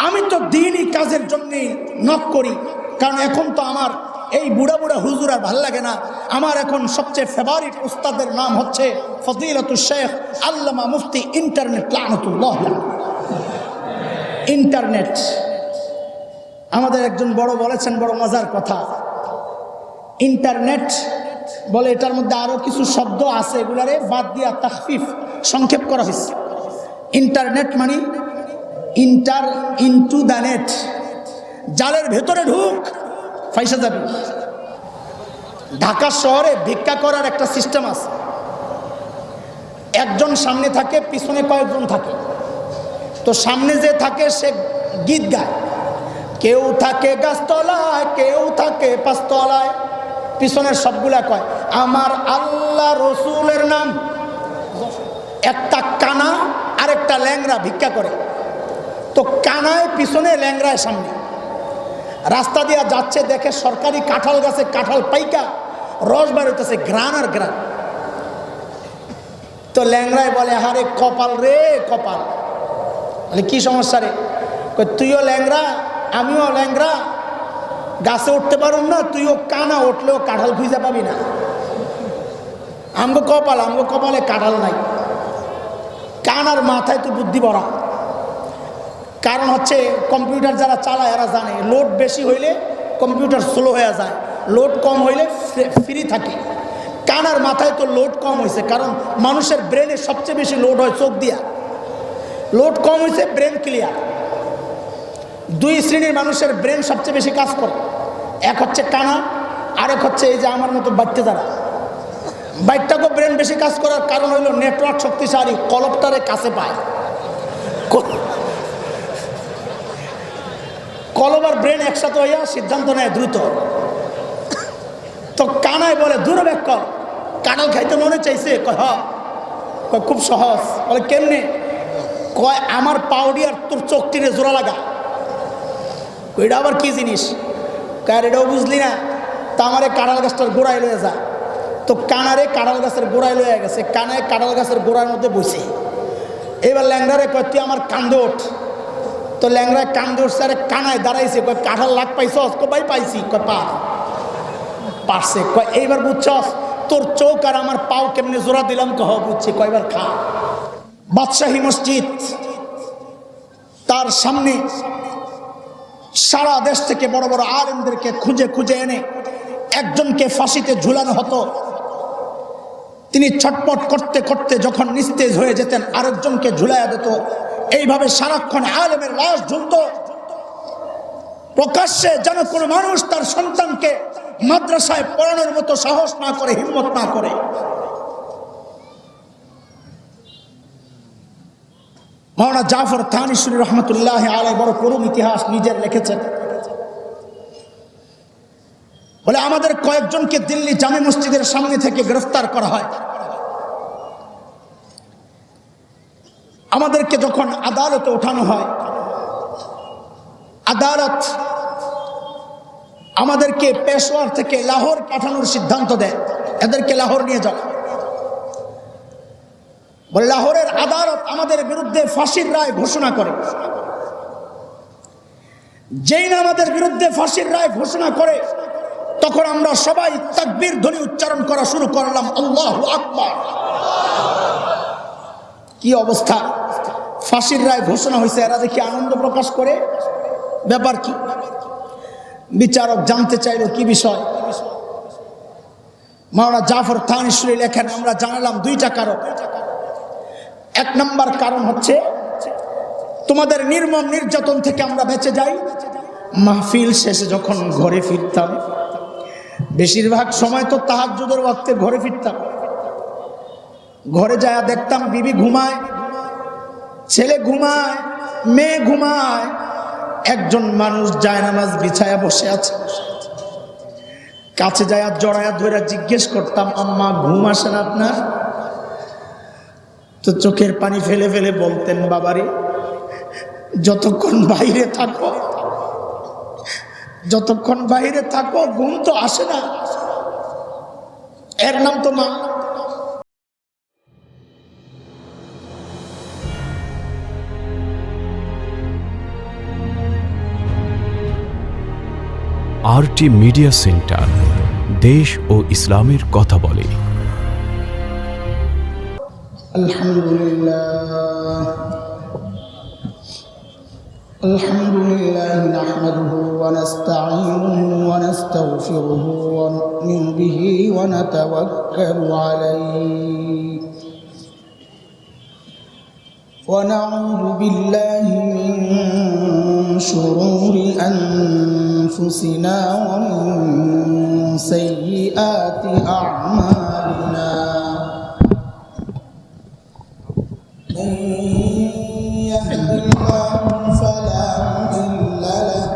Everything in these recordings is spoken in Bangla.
আমি তো দিনই কাজের জন্যই নক করি, কারণ এখন তো আমার এই বুড়া বুড়া হুজুর আর ভাল লাগে না। আমার এখন সবচেয়ে ফেভারিট উস্তাদের নাম হচ্ছে ফজিলাতুল শেখ আল্লামা মুফতি ইন্টারনেট লানাতুল্লাহ। ইন্টারনেট আমাদের একজন বড় বলেছেন, বড় মজার কথা। ইন্টারনেট বলে এটার মধ্যে আরো কিছু শব্দ আছে, এগুলারে বাদ দিয়া তাখফিফ সংক্ষেপ করা হয়েছে। ইন্টারনেট মানে ইনটু দ্য নেট, জালের ভেতরে ঢুক ফাইসা যাবে। ঢাকা শহরে ভিক্ষা করার একটা সিস্টেম আছে, একজন সামনে থাকে, পিছনে কয়েকজন থাকে। তো সামনে যে থাকে সে গীত গায়, কেউ থাকে গাছতলায়, কেউ থাকে পাঁচতলায়, পিছনের সবগুলা কয় আমার আল্লাহ রসুলের নাম। একটা কানা আর একটা ল্যাংরা ভিক্ষা করে, তো কানায় পিছনে ল্যাংরায় সামনে। রাস্তা দিয়া যাচ্ছে, দেখে সরকারি কাঁঠাল গাছে কাঁঠাল পাইকা রস বেরোতেছে, গ্রান আর গ্রান। তো ল্যাংরায় বলে হারে কপাল রে কপাল। বলে কি সমস্যা রে? তুইও ল্যাংরা আমিও ল্যাংরা, গাছে উঠতে পারুন না, তুইও কানা, উঠলেও কাঁঠাল খুঁজে পাবি না। আমগো কপালে কাঁঠাল নাই। কানার মাথায় তো বুদ্ধি ভরা, কারণ হচ্ছে কম্পিউটার যারা চালায় এরা জানে লোড বেশি হইলে কম্পিউটার স্লো হয়ে যায়, লোড কম হইলে ফ্রি থাকে। কানার মাথায় তো লোড কম হয়েছে, কারণ মানুষের ব্রেনে সবচেয়ে বেশি লোড হয় চোখ দিয়া। লোড কম হয়েছে, ব্রেন ক্লিয়ার। দুই শ্রেণীর মানুষের ব্রেন সবচেয়ে বেশি কাজ করে, এক হচ্ছে কানা, আরেক হচ্ছে এই যে আমার মতো বাচ্চা যারা। বাইকটাকেও ব্রেন বেশি কাজ করার কারণ হইল নেটওয়ার্ক শক্তিশালী, কলপটারে কাছে পায়। কলব আর ব্রেন একসাথে হইয়া সিদ্ধান্ত নেয় দ্রুত। তো কানায় বলে দূরে ব্যাক কর, কাঁঠাল খাইতে মনে চাইছে? কয় খুব সহজ। বলে কেমনে? কয় আমার পাউডি আর তোর চোখটিরে জোড়া লাগা। এটা আবার কি জিনিস? কার এটাও বুঝলি না? তা আমারে কাঁঠাল গাছটার গোড়ায় লয়ে যা। তো কানারে কাঁঠাল গাছের গোড়ায় লয়ে গেছে, কানায় কাঁঠাল গাছের গোড়ার মধ্যে বসে। এবার ল্যাংড়ারে কয় তুই আমার কান্দে ওঠ। তো ল্যাংড়ায় কান্দে উঠছে, আরে কানায় দাঁড়াইছে। কয় কাঁঠাল লাগ পাইছস? কয় ভাই পাইছি। কয় পারছে। কয় এইবার বুঝছস তোর চোখ আর আমার পাও কেমনে জোড়া দিলাম? কহ বুঝছি। কয়বার খা। বাদশাহী মসজিদ, তার সামনে সারা দেশ থেকে বড় বড় আলেমদেরকে খুঁজে খুঁজে এনে একজনকে ফাঁসিতে ঝুলানো হতো। তিনি ছটপট করতে করতে যখন নিস্তেজ হয়ে যেতেন, আরেকজনকে ঝুলাইয়া দিত। এইভাবে সারাক্ষণ আলেমের লাশ ঝুলত। প্রকাশ্যে যেন কোনো মানুষ তার সন্তানকে মাদ্রাসায় পড়ানোর মতো সাহস না করে, হিম্মত না করে। মাওলানা জাফর থানিসুরি রহমতুল্লাহ আলাইহি বড় করুণ ইতিহাস নিজের লিখেছেন। বলে আমাদের কয়েকজনকে দিল্লি জামে মসজিদের সামনে থেকে গ্রেফতার করা হয়। আমাদেরকে যখন আদালতে ওঠানো হয়, আদালত আমাদেরকে পেশোয়ার থেকে লাহোর পাঠানোর সিদ্ধান্ত দেয়, এদেরকে লাহোর নিয়ে যাও। বলে লাহোরের আদালত আমাদের বিরুদ্ধে ফাঁসির রায় ঘোষণা করে। যেই না আমাদের বিরুদ্ধে ফাঁসির রায় ঘোষণা করে, তখন আমরা সবাই তাকবীর ধ্বনি উচ্চারণ করা শুরু করলাম, আল্লাহু আকবার। কি অবস্থা! ফাঁসির রায় ঘোষণা হয়েছে, এরা দেখি আনন্দ প্রকাশ করে। ব্যাপার কি? বিচারক জানতে চাইল কি বিষয়। মাওলানা জাফর থানিসুরি লেখেন, আমরা জানালাম দুইটা কারণ। এক নম্বর কারণ হচ্ছে তোমাদের নির্মম নির্যাতন থেকে আমরা বেঁচে যাই। মাহফিল শেষে যখন ঘরে ফিরতাম, বেশিরভাগ সময় তো তাহাজ্জুদের ওয়াক্তে ঘরে ফিরতাম, ঘরে যায় দেখতাম বিবি ঘুমায়, ছেলে ঘুমায়, মেয়ে ঘুমায়, একজন মানুষ জায়নামাজ বিছায়া বসে আছে। কাছে যায় জড়ায়া ধরে জিজ্ঞেস করতাম, আম্মা ঘুম আসে না আপনার? তো চোখের পানি ফেলে ফেলে বলতেন, বাবারে যতক্ষণ বাইরে থাকো, যতক্ষণ বাইরে থাকো ঘুম তো আসে না। এর নাম তো মা। আরটি মিডিয়া সেন্টার, দেশ ও ইসলামের কথা বলে। আলহামদুলিল্লাহ নাহমাদুহু ওয়া নাস্তাঈনুহু ওয়া নাস্তাগফিরুহু ওয়া নু'মিনু বিহি ওয়া নাতাওয়াক্কালু আলাইহি ওয়া নাউযু বিল্লাহি মিন শুরুরি আনফুসিনা ওয়া মিন সাইয়্যাতি আ'মালিনা। من يهد الله فلا مضل له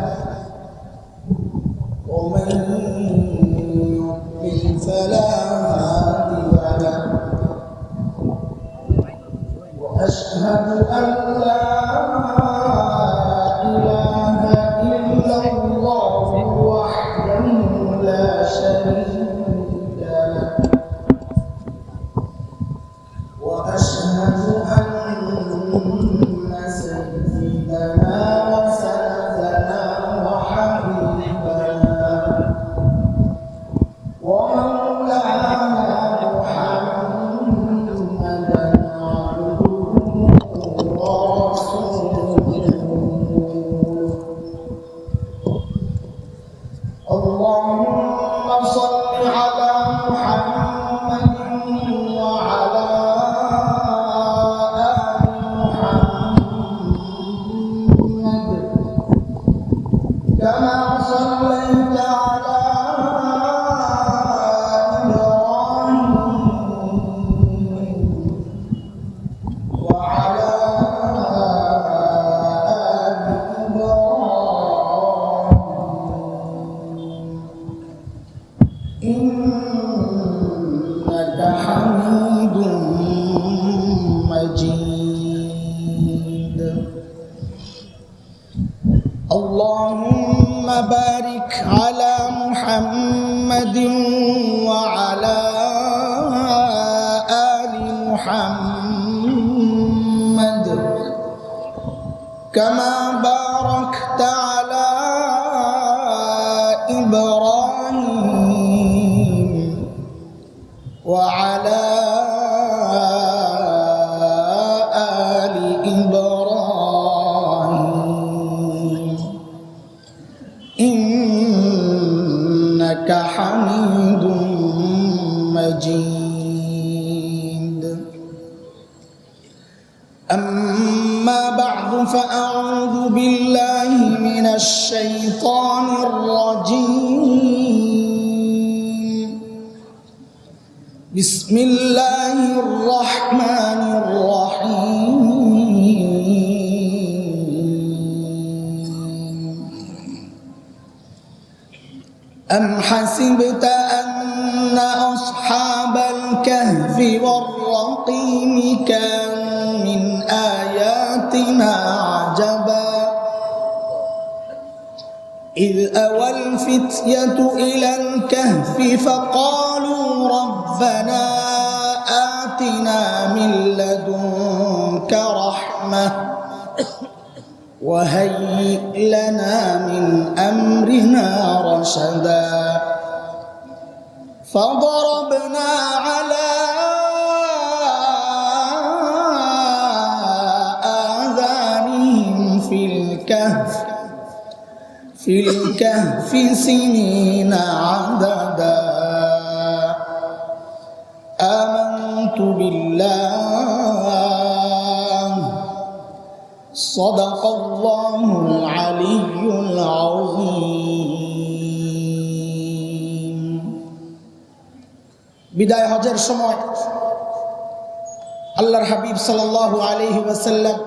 ومن يضلل فلا هادي له وأشهد أن لا إله إلا الله وحده لا شريك له وأشهد أن سيدنا وسندنا وحبيبنا ومولانا محمدا عبده ورسوله. اللهم صل على محمد وعلى كما صليت على إبراهيم وعلى آل إبراهيم إنك حميد مجيد. اللهم بارك على محمد وعلى آل محمد كما باركت على إبراهيم وعلى آل إبراهيم إنك حميد مجيد. أما بعد فأعوذ بالله من الشيطان الرجيم. بسم الله الرحمن الرحيم. أم حسبت أن أصحاب الكهف والرقيم كانوا من آياتنا عجبا إذ أوى الفتية إلى الكهف فقالوا ربنا آتنا من لدنك رحمة وهيئ لنا من أمرنا رشدا فضربنا على آذانهم في الكهف سنين عددا آمنت بالله صدق الله العلي العظيم. বিদায় হজের সময় আল্লাহর হাবিব সাল্লাল্লাহু আলাইহি ওয়াসাল্লাম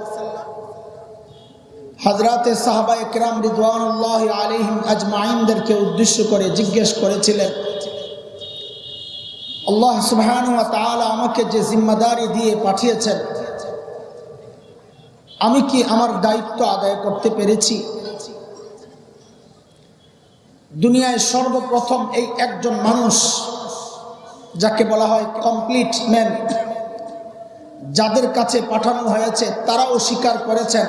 হযরতে সাহাবায়ে কেরাম রিদওয়ানুল্লাহি আলাইহিম আজমাইনদেরকে উদ্দেশ্য করে জিজ্ঞেস করেছিলেন, আল্লাহ সুবহানাহু ওয়া তাআলা আমাকে যে জিম্মাদারি দিয়ে পাঠিয়েছেন আমি কি আমার দায়িত্ব আদায় করতে পেরেছি? দুনিয়ায় সর্বপ্রথম এই একজন মানুষ যাকে বলা হয় কমপ্লিট ম্যান, যাদের কাছে পাঠানো হয়েছে তারাও স্বীকার করেছেন,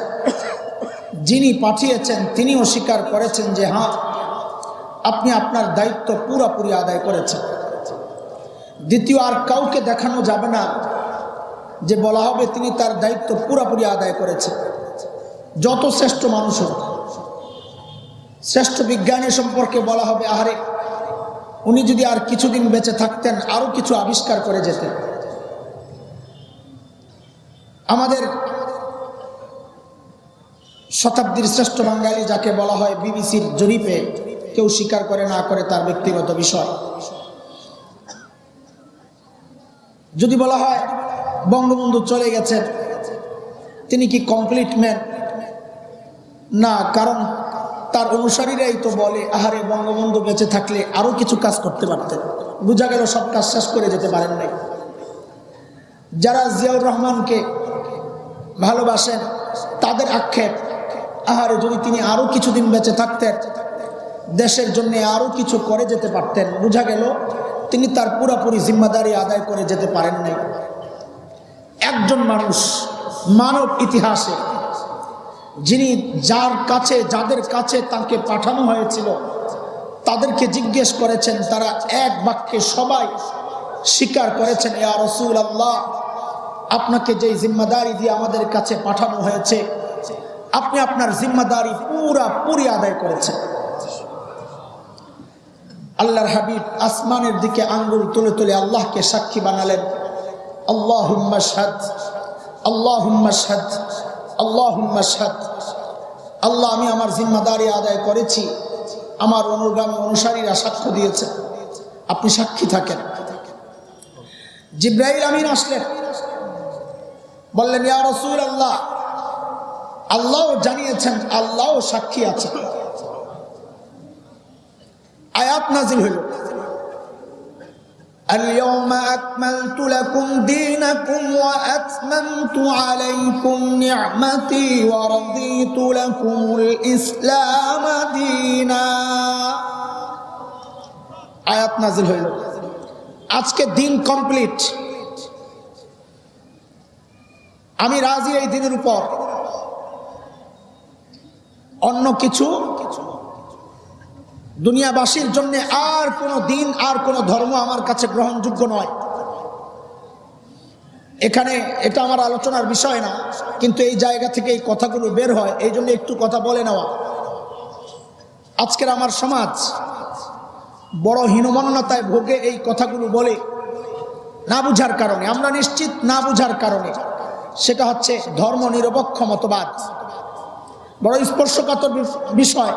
যিনি পাঠিয়েছেন তিনিও স্বীকার করেছেন যে হ্যাঁ আপনি আপনার দায়িত্ব পুরোপুরি আদায় করেছেন। দ্বিতীয়, আর কাউকে দেখানো যাবে না যে বলা হবে তিনি তার দায়িত্ব পুরোপুরি আদায় করেছেন। যত শ্রেষ্ঠ মানুষ হোক, শ্রেষ্ঠ বিজ্ঞানী সম্পর্কে বলা হবে আহারে উনি যদি আর কিছুদিন বেঁচে থাকতেন আরো কিছু আবিষ্কার করে যেতেন। আমাদের শতাব্দীর শ্রেষ্ঠ বাঙালি যাকে বলা হয় বিবিসির জরিপে কেউ স্বীকার করে না করে তার ব্যক্তিগত বিষয়, যদি বলা হয় বঙ্গবন্ধু চলে গেছেন তিনি কি কমপ্লিট ম্যান? না, কারণ তার অনুসারীরাই তো বলে আহারে বঙ্গবন্ধু বেঁচে থাকলে আরো কিছু কাজ করতে পারতেন। বোঝা গেল সব কাজ শেষ করে যেতে পারেন নাই। যারা জিয়াউর রহমানকে ভালোবাসেন তাদের আক্ষেপ আহারে যদি তিনি আরো কিছুদিন বেঁচে থাকতেন দেশের জন্য আরো কিছু করে যেতে পারতেন। বোঝা গেল তিনি তার পুরোপুরি জিম্মাদারি আদায় করে যেতে পারেন নাই। একজন মানুষ মানব ইতিহাসে যিনি যাদের কাছে তাকে পাঠানো হয়েছিল তাদেরকে জিজ্ঞেস করেছেন, তারা এক বাক্যে সবাই স্বীকার করেছেন ইয়া রাসূলুল্লাহ, আপনাকে যে জিম্মাদারি দিয়ে আমাদের কাছে পাঠানো হয়েছে আপনি আপনার জিম্মাদারি পুরোপুরি আদায় করেছেন। আল্লাহর হাবিব আসমানের দিকে আঙ্গুল তুলে তুলে আল্লাহকে সাক্ষী বানালেন, আল্লাহুম্মা শাহাদ, আল্লাহুম্মা শাহাদ, আল্লাহুম্মা শাহাদ। আল্লাহ আমি আমার জিম্মাদারি আদায় করেছি, আমার অনুগামী অনুসারীরা সাক্ষ্য দিয়েছে, আপনি সাক্ষী থাকেন। জিবরাইল আমিন আসলেন, বললেন ইয়া রাসূলুল্লাহ, আল্লাহও জানিয়েছেন, আল্লাহও সাক্ষী আছেন। আয়াত নাজিল হইল, اليوم أكملت لكم دينكم وأتممت عليكم نعمتي ورضيت لكم الإسلام دينا। আয়াত নাজিল হইল, আজকে দিন কমপ্লিট, আমি রাজি এই দিনের উপর, অন্য কিছু দুনিয়াবাসীর জন্য আর কোনো দিন আর কোনো ধর্ম আমার কাছে গ্রহণযোগ্য নয়। এখানে এটা আমার আলোচনার বিষয় না, কিন্তু এই জায়গা থেকে এই কথাগুলো বের হয়, এই জন্য একটু কথা বলে নেওয়া। আজকের আমার সমাজ বড় হীনমন্যতায় ভোগে এই কথাগুলো বলে, না বুঝার কারণে, আমরা নিশ্চিত না বুঝার কারণে। সেটা হচ্ছে ধর্ম নিরপেক্ষ মতবাদ। বড় স্পর্শকাতর বিষয়,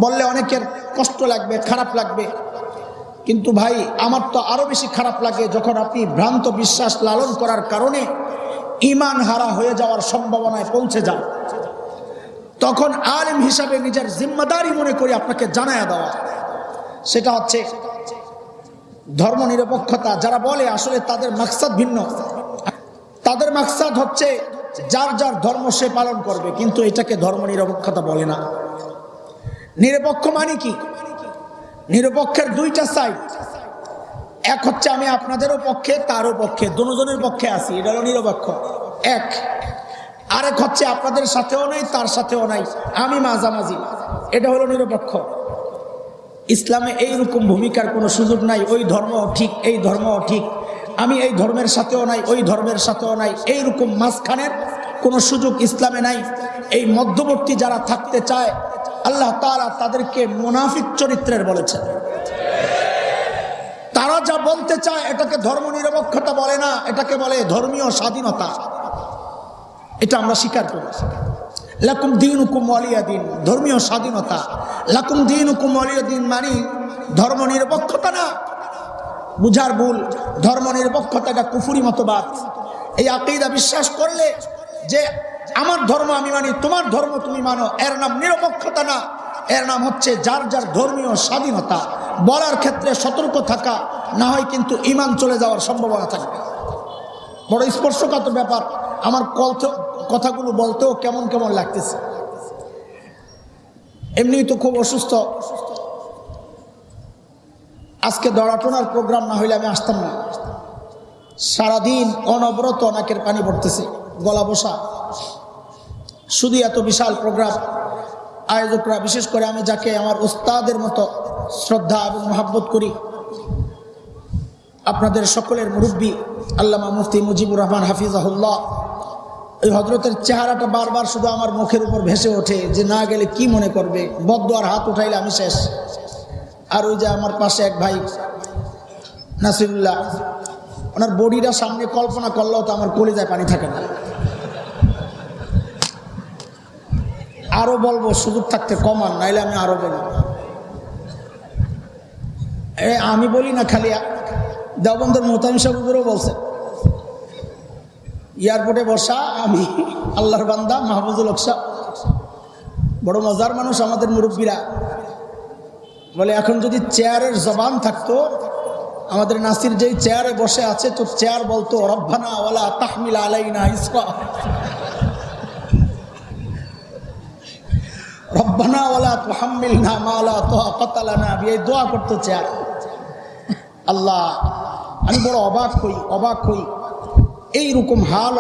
বললে অনেকের কষ্ট লাগবে, খারাপ লাগবে, কিন্তু ভাই আমার তো আরো বেশি খারাপ লাগে যখন আপনি ভ্রান্ত বিশ্বাস লালন করার কারণে ঈমান হারা হয়ে যাওয়ার সম্ভাবনায় পৌঁছে যান। তখন আলেম হিসাবে নিজের জিম্মাদারি মনে করে আপনাকে জানায়া দেওয়া, সেটা হচ্ছে ধর্ম নিরপেক্ষতা। যারা বলে আসলে তাদের মাকসাদ ভিন্ন, তাদের মাকসাদ হচ্ছে যার যার ধর্ম সে পালন করবে, কিন্তু এটাকে ধর্ম নিরপেক্ষতা বলে না। নিরপেক্ষ মানে কি? নিরপেক্ষের দুইটা সাইড, এক হচ্ছে আমি আপনাদেরও পক্ষে তারও পক্ষে, দুজনের পক্ষে আছি, এটা হলো নিরপেক্ষ এক। আরেক হচ্ছে আপনাদের সাথেও নাই তার সাথেও নাই, আমি মাঝামাঝি, এটা হলো নিরপেক্ষ। ইসলামে এইরকম ভূমিকার কোনো সুযোগ নাই, ওই ধর্ম ঠিক এই ধর্ম ঠিক, আমি এই ধর্মের সাথেও নাই ওই ধর্মের সাথেও নাই, এইরকম মাঝখানের কোনো সুযোগ ইসলামে নাই। এই মধ্যবর্তী যারা থাকতে চায় আল্লাহ তাআলা তাদেরকে মুনাফিক চরিত্রের বলেছেন। তারা যা বলতে চায় এটাকে ধর্ম নিরপেক্ষতা বলে না, এটাকে বলে ধর্মীয় স্বাধীনতা। এটা আমরা স্বীকার করি। লাকুম দীনুকুম ওয়ালিয়া দিন, ধর্মীয় স্বাধীনতা। লাকুম দীনুকুম ওয়ালিয়া দিন মানে ধর্ম নিরপেক্ষতা না, বুঝার ভুল। ধর্ম নিরপেক্ষতা এটা কুফরি মতবাদ। এই আকীদা বিশ্বাস করলে যে আমার ধর্ম আমি মানি, তোমার ধর্ম তুমি মানো, এর নাম নিরপেক্ষতা না, এর নাম হচ্ছে যার যার ধর্মীয় স্বাধীনতা। বলার ক্ষেত্রে সতর্ক থাকা, না হয় কিন্তু ঈমান চলে যাওয়ার সম্ভাবনা থাকবে। বড় স্পর্শকাতর ব্যাপার, আমার কথাগুলো বলতেও কেমন কেমন লাগতেছে। এমনি তো খুব অসুস্থ, আজকে দড়াটোনার প্রোগ্রাম না হইলে আমি আসতাম না। সারাদিন অনবরত নাকের পানি পড়তেছে, গলা বসা, শুধু এত বিশাল প্রোগ্রাম আয়োজকরা, বিশেষ করে আমি যাকে আমার উস্তাদের মতো শ্রদ্ধা এবং মহব্বত করি, আপনাদের সকলের মুরব্বী আল্লামা মুফতি মুজিবুর রহমান হাফিজাহুল্লাহ, এই হযরতের চেহারাটা বারবার শুধু আমার মুখের উপর ভেসে ওঠে যে না গেলে কি মনে করবে, বদদুয়ার হাত উঠাইলে আমি শেষ। আর ওই যে আমার পাশে এক ভাই নাসিরুল্লাহ, ওনার বডিটা সামনে কল্পনা করলেও তো আমার কলিজায় পানি থাকে না। আরো বলবো, সুযোগ থাকতে কমান, নাইলে আমি আরো বলবো। আমি বলি না, খালি দেওবন্দের মোহতামিম সাহেবও বলছে, এয়ারপোর্টে বসা আমি আল্লাহর বান্দা মাহফুজুল হক সাহেব, বড় মজার মানুষ আমাদের মুরব্বীরা বলে, এখন যদি চেয়ারের জবান থাকতো, আমাদের নাসির যেই চেয়ারে বসে আছে তো চেয়ার বলতো রব্বানা ওয়ালা তাহমিল আলাইনা ইসরা, রব্বানা ওয়ালা তুহাম্মিলনা মা লা তাকাতা লানা, এই দোয়া করতো চেয়ার। আল্লাহ, আমি বড় অবাক হই এইরকম হাল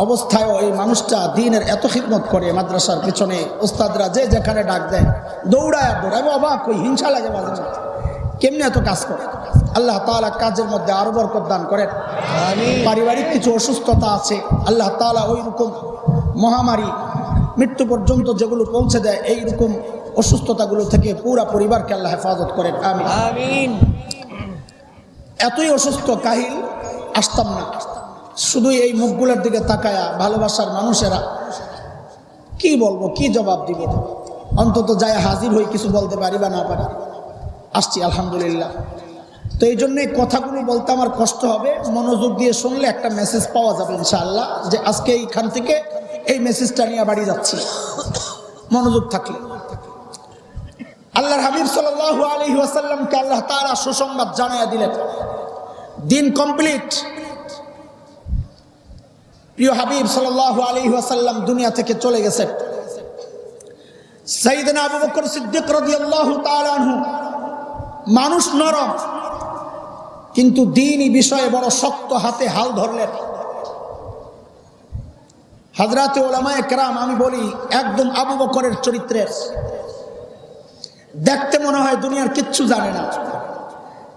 অবস্থায় এই মানুষটা দিনের এত খিদমত করে, মাদ্রাসার পেছনে ওস্তাদরা যে যেখানে ডাক দেয় দৌড়ায়। আমি অবাক হই, হিংসা লাগে মাঝে মাঝে, কেমনি এত কাজ করে। আল্লাহ তাআলা কাজের মধ্যে আরো বরকত দান করেন। পারিবারিক কিছু অসুস্থতা আছে, আল্লাহ তাআলা ওই রকম মহামারী মৃত্যু পর্যন্ত যেগুলো পৌঁছে দেয়, এইরকম অসুস্থতাগুলো থেকে পুরা পরিবারকে আল্লাহ হেফাজত করেন, আমিন। এতই অসুস্থ কাহিল আসতাম না, শুধু এই মুখগুলোর দিকে তাকায়া ভালোবাসার মানুষেরা কি বলবো, কি জবাব দিব, অন্তত যায় হাজির হই, কিছু বলতে পারি বা না পারি, আসছি আলহামদুলিল্লাহ। তো এই জন্য এই কথাগুলো বলতে আমার কষ্ট হবে, মনোযোগ দিয়ে শুনলে একটা মেসেজ পাওয়া যাবে ইনশাআল্লাহ, যে আজকে এইখান থেকে এই মেসেজটা নিয়ে বাড়ি যাচ্ছি মনোযোগ থাকলে। আল্লাহর হাবিব সাল্লাল্লাহু আলাইহি ওয়াসাল্লামকে আল্লাহ তাআলা সুসংবাদ জানায়া দিলেন, দিন কমপ্লিট। প্রিয় হাবিব সাল্লাল্লাহু আলাইহি ওয়াসাল্লাম দুনিয়া থেকে চলে গেছেন। সাইয়েদনা আবু বকর সিদ্দিক রাদিয়াল্লাহু তাআলা আনহু মানুষ নরম, কিন্তু দ্বীনি বিষয়ে বড় শক্ত হাতে হাল ধরলেন। হযরতে উলামায়ে কেরাম, আমি বলি একদম আবু বকরের চরিত্রের, দেখতে মনে হয় দুনিয়ার কিচ্ছু জানে না,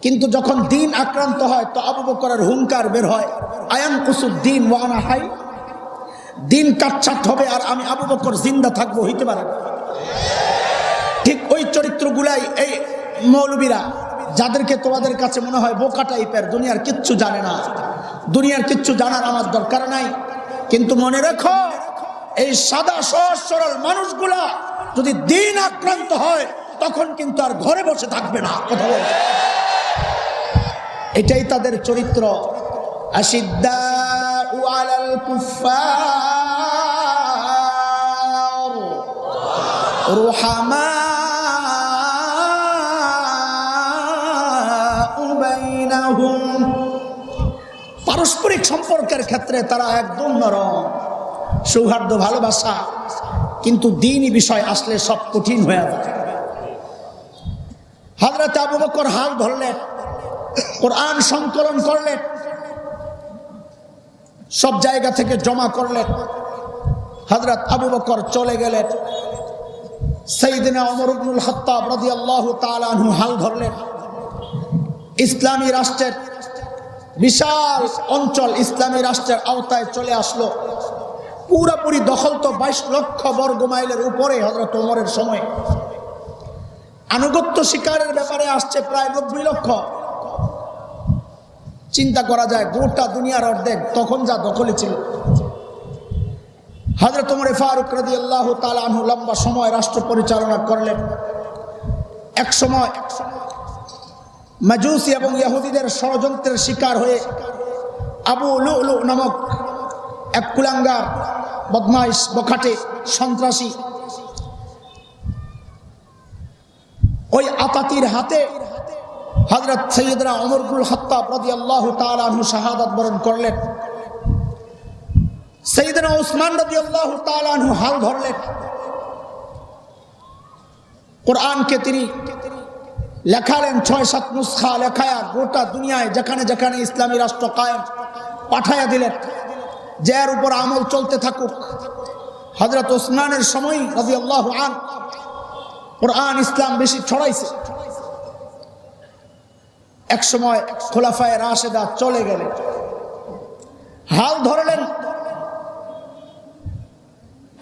কিন্তু যখন দিন আক্রান্ত হয় তো আবু বকরের হুঙ্কার বের হয়, আয়ান কুসুদ্দিন ওয়া আনা হাই, দিন কাটছাট হবে আর আমি আবু বকর জিন্দা থাকবো, হইতে পারে না। ঠিক ওই চরিত্রগুলাই এই মৌলবীরা, যাদেরকে তোমাদের কাছে মনে হয় বোকা টাইপের, দুনিয়ার কিচ্ছু জানে না, দুনিয়ার কিচ্ছু জানার আমার দরকার নাই, কিন্তু মনে রেখো এই সাদা সহজ সরল মানুষগুলা যদি দিন আক্রান্ত হয় তখন কিন্তু আর ঘরে বসে থাকবে না, কথা বল। এটাই তাদের চরিত্র। আশিদ্দাউ আলাল কুফফার রুহামাউ বাইনাহুম, পারস্পরিক সম্পর্কের ক্ষেত্রে তারা একদম নরম, সৌহার্দ্য, ভালোবাসা, কিন্তু দ্বীনি বিষয় আসলে সব কঠিন হয়ে যায়। হযরত আবু বকর হাল ধরলেন, কোরআন সংকলন করলেন, সব জায়গা থেকে জমা করলেন। হযরত আবু বকর চলে গেলেন, সাইয়েদনা ওমর ইবনুল খাত্তাব রাদিয়াল্লাহু তাআলা আনহু হাল ধরলেন। ইসলামী রাষ্ট্রের বিশাল অঞ্চল ইসলামী রাষ্ট্রের আওতায় চলে আসলো, পুরোপুরি দখল তো 22 লক্ষ বর্গ মাইলের উপরে হযরত ওমরের সময়। আনুগত্য শিকারের ব্যাপারে আসছে প্রায় 90 লক্ষ। চিন্তা করা যায়, গোটা দুনিয়ার অর্ধেক তখন যা দখলে ছিল। হযরত ওমর ফারুক রাদিয়াল্লাহু তাআলা আনহু লম্বা সময় রাষ্ট্র পরিচালনা করলেন। এক সময় মাজুসি এবং ইহুদিদের ষড়যন্ত্রের শিকার হয়ে আবু লুলু নামক এক কুলাঙ্গার, বদমাইশ, বখাটে, সন্ত্রাসী, ওই আতাতির হাতে হযরত সাইয়েদনা ওমর ইবনুল খাত্তাব রাদিয়াল্লাহু তাআলা আনহু শাহাদাত বরণ করলেন। সাইয়েদনা উসমান রাদিয়াল্লাহু তাআলা আনহু হাল ধরলেন। কোরআনকে তিনি লেখালেন, 6-7 নুসখা লেখায়া গোটা দুনিয়ায় যেখানে যেখানে ইসলামী রাষ্ট্র কায়েম পাঠাইয়া দিলেন, যে এর উপর আমল চলতে থাকুক। হযরত উসমানের সময় রাদিয়াল্লাহু আনহু কোরআন ইসলাম বেশি ছড়াইছে। এক সময় খোলাফায়ে রাশেদা চলে গেলেন, হাল ধরলেন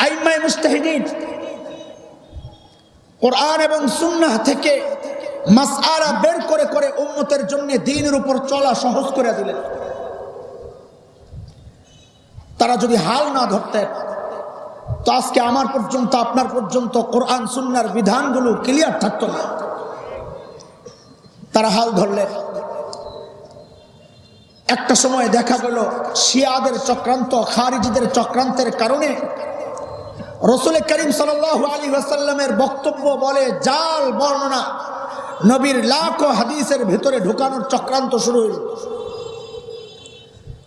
আইম্মায়ে মুজতাহিদিন, কোরআন এবং সুন্নাহ থেকে মাসআলা বের করে করে উম্মতের জন্য দ্বীনের উপর চলা সহজ করে দিলেন। তারা যদি হাল না ধরতেন তো আজকে আমার পর্যন্ত আপনার পর্যন্ত কোরআন সুন্নাহর বিধানগুলো ক্লিয়ার থাকতো না। তারা হাল ধরলেন। একটা সময় দেখা গেল শিয়াদের চক্রান্ত, খারিজিদের চক্রান্তের কারণে রাসূল করিম সাল্লাল্লাহু আলাইহি ওয়াসাল্লামের বক্তব্য বলে জাল বর্ণনা নবীর লাখো হাদিসের ভিতরে ঢুকানোর চক্রান্ত শুরু হইল।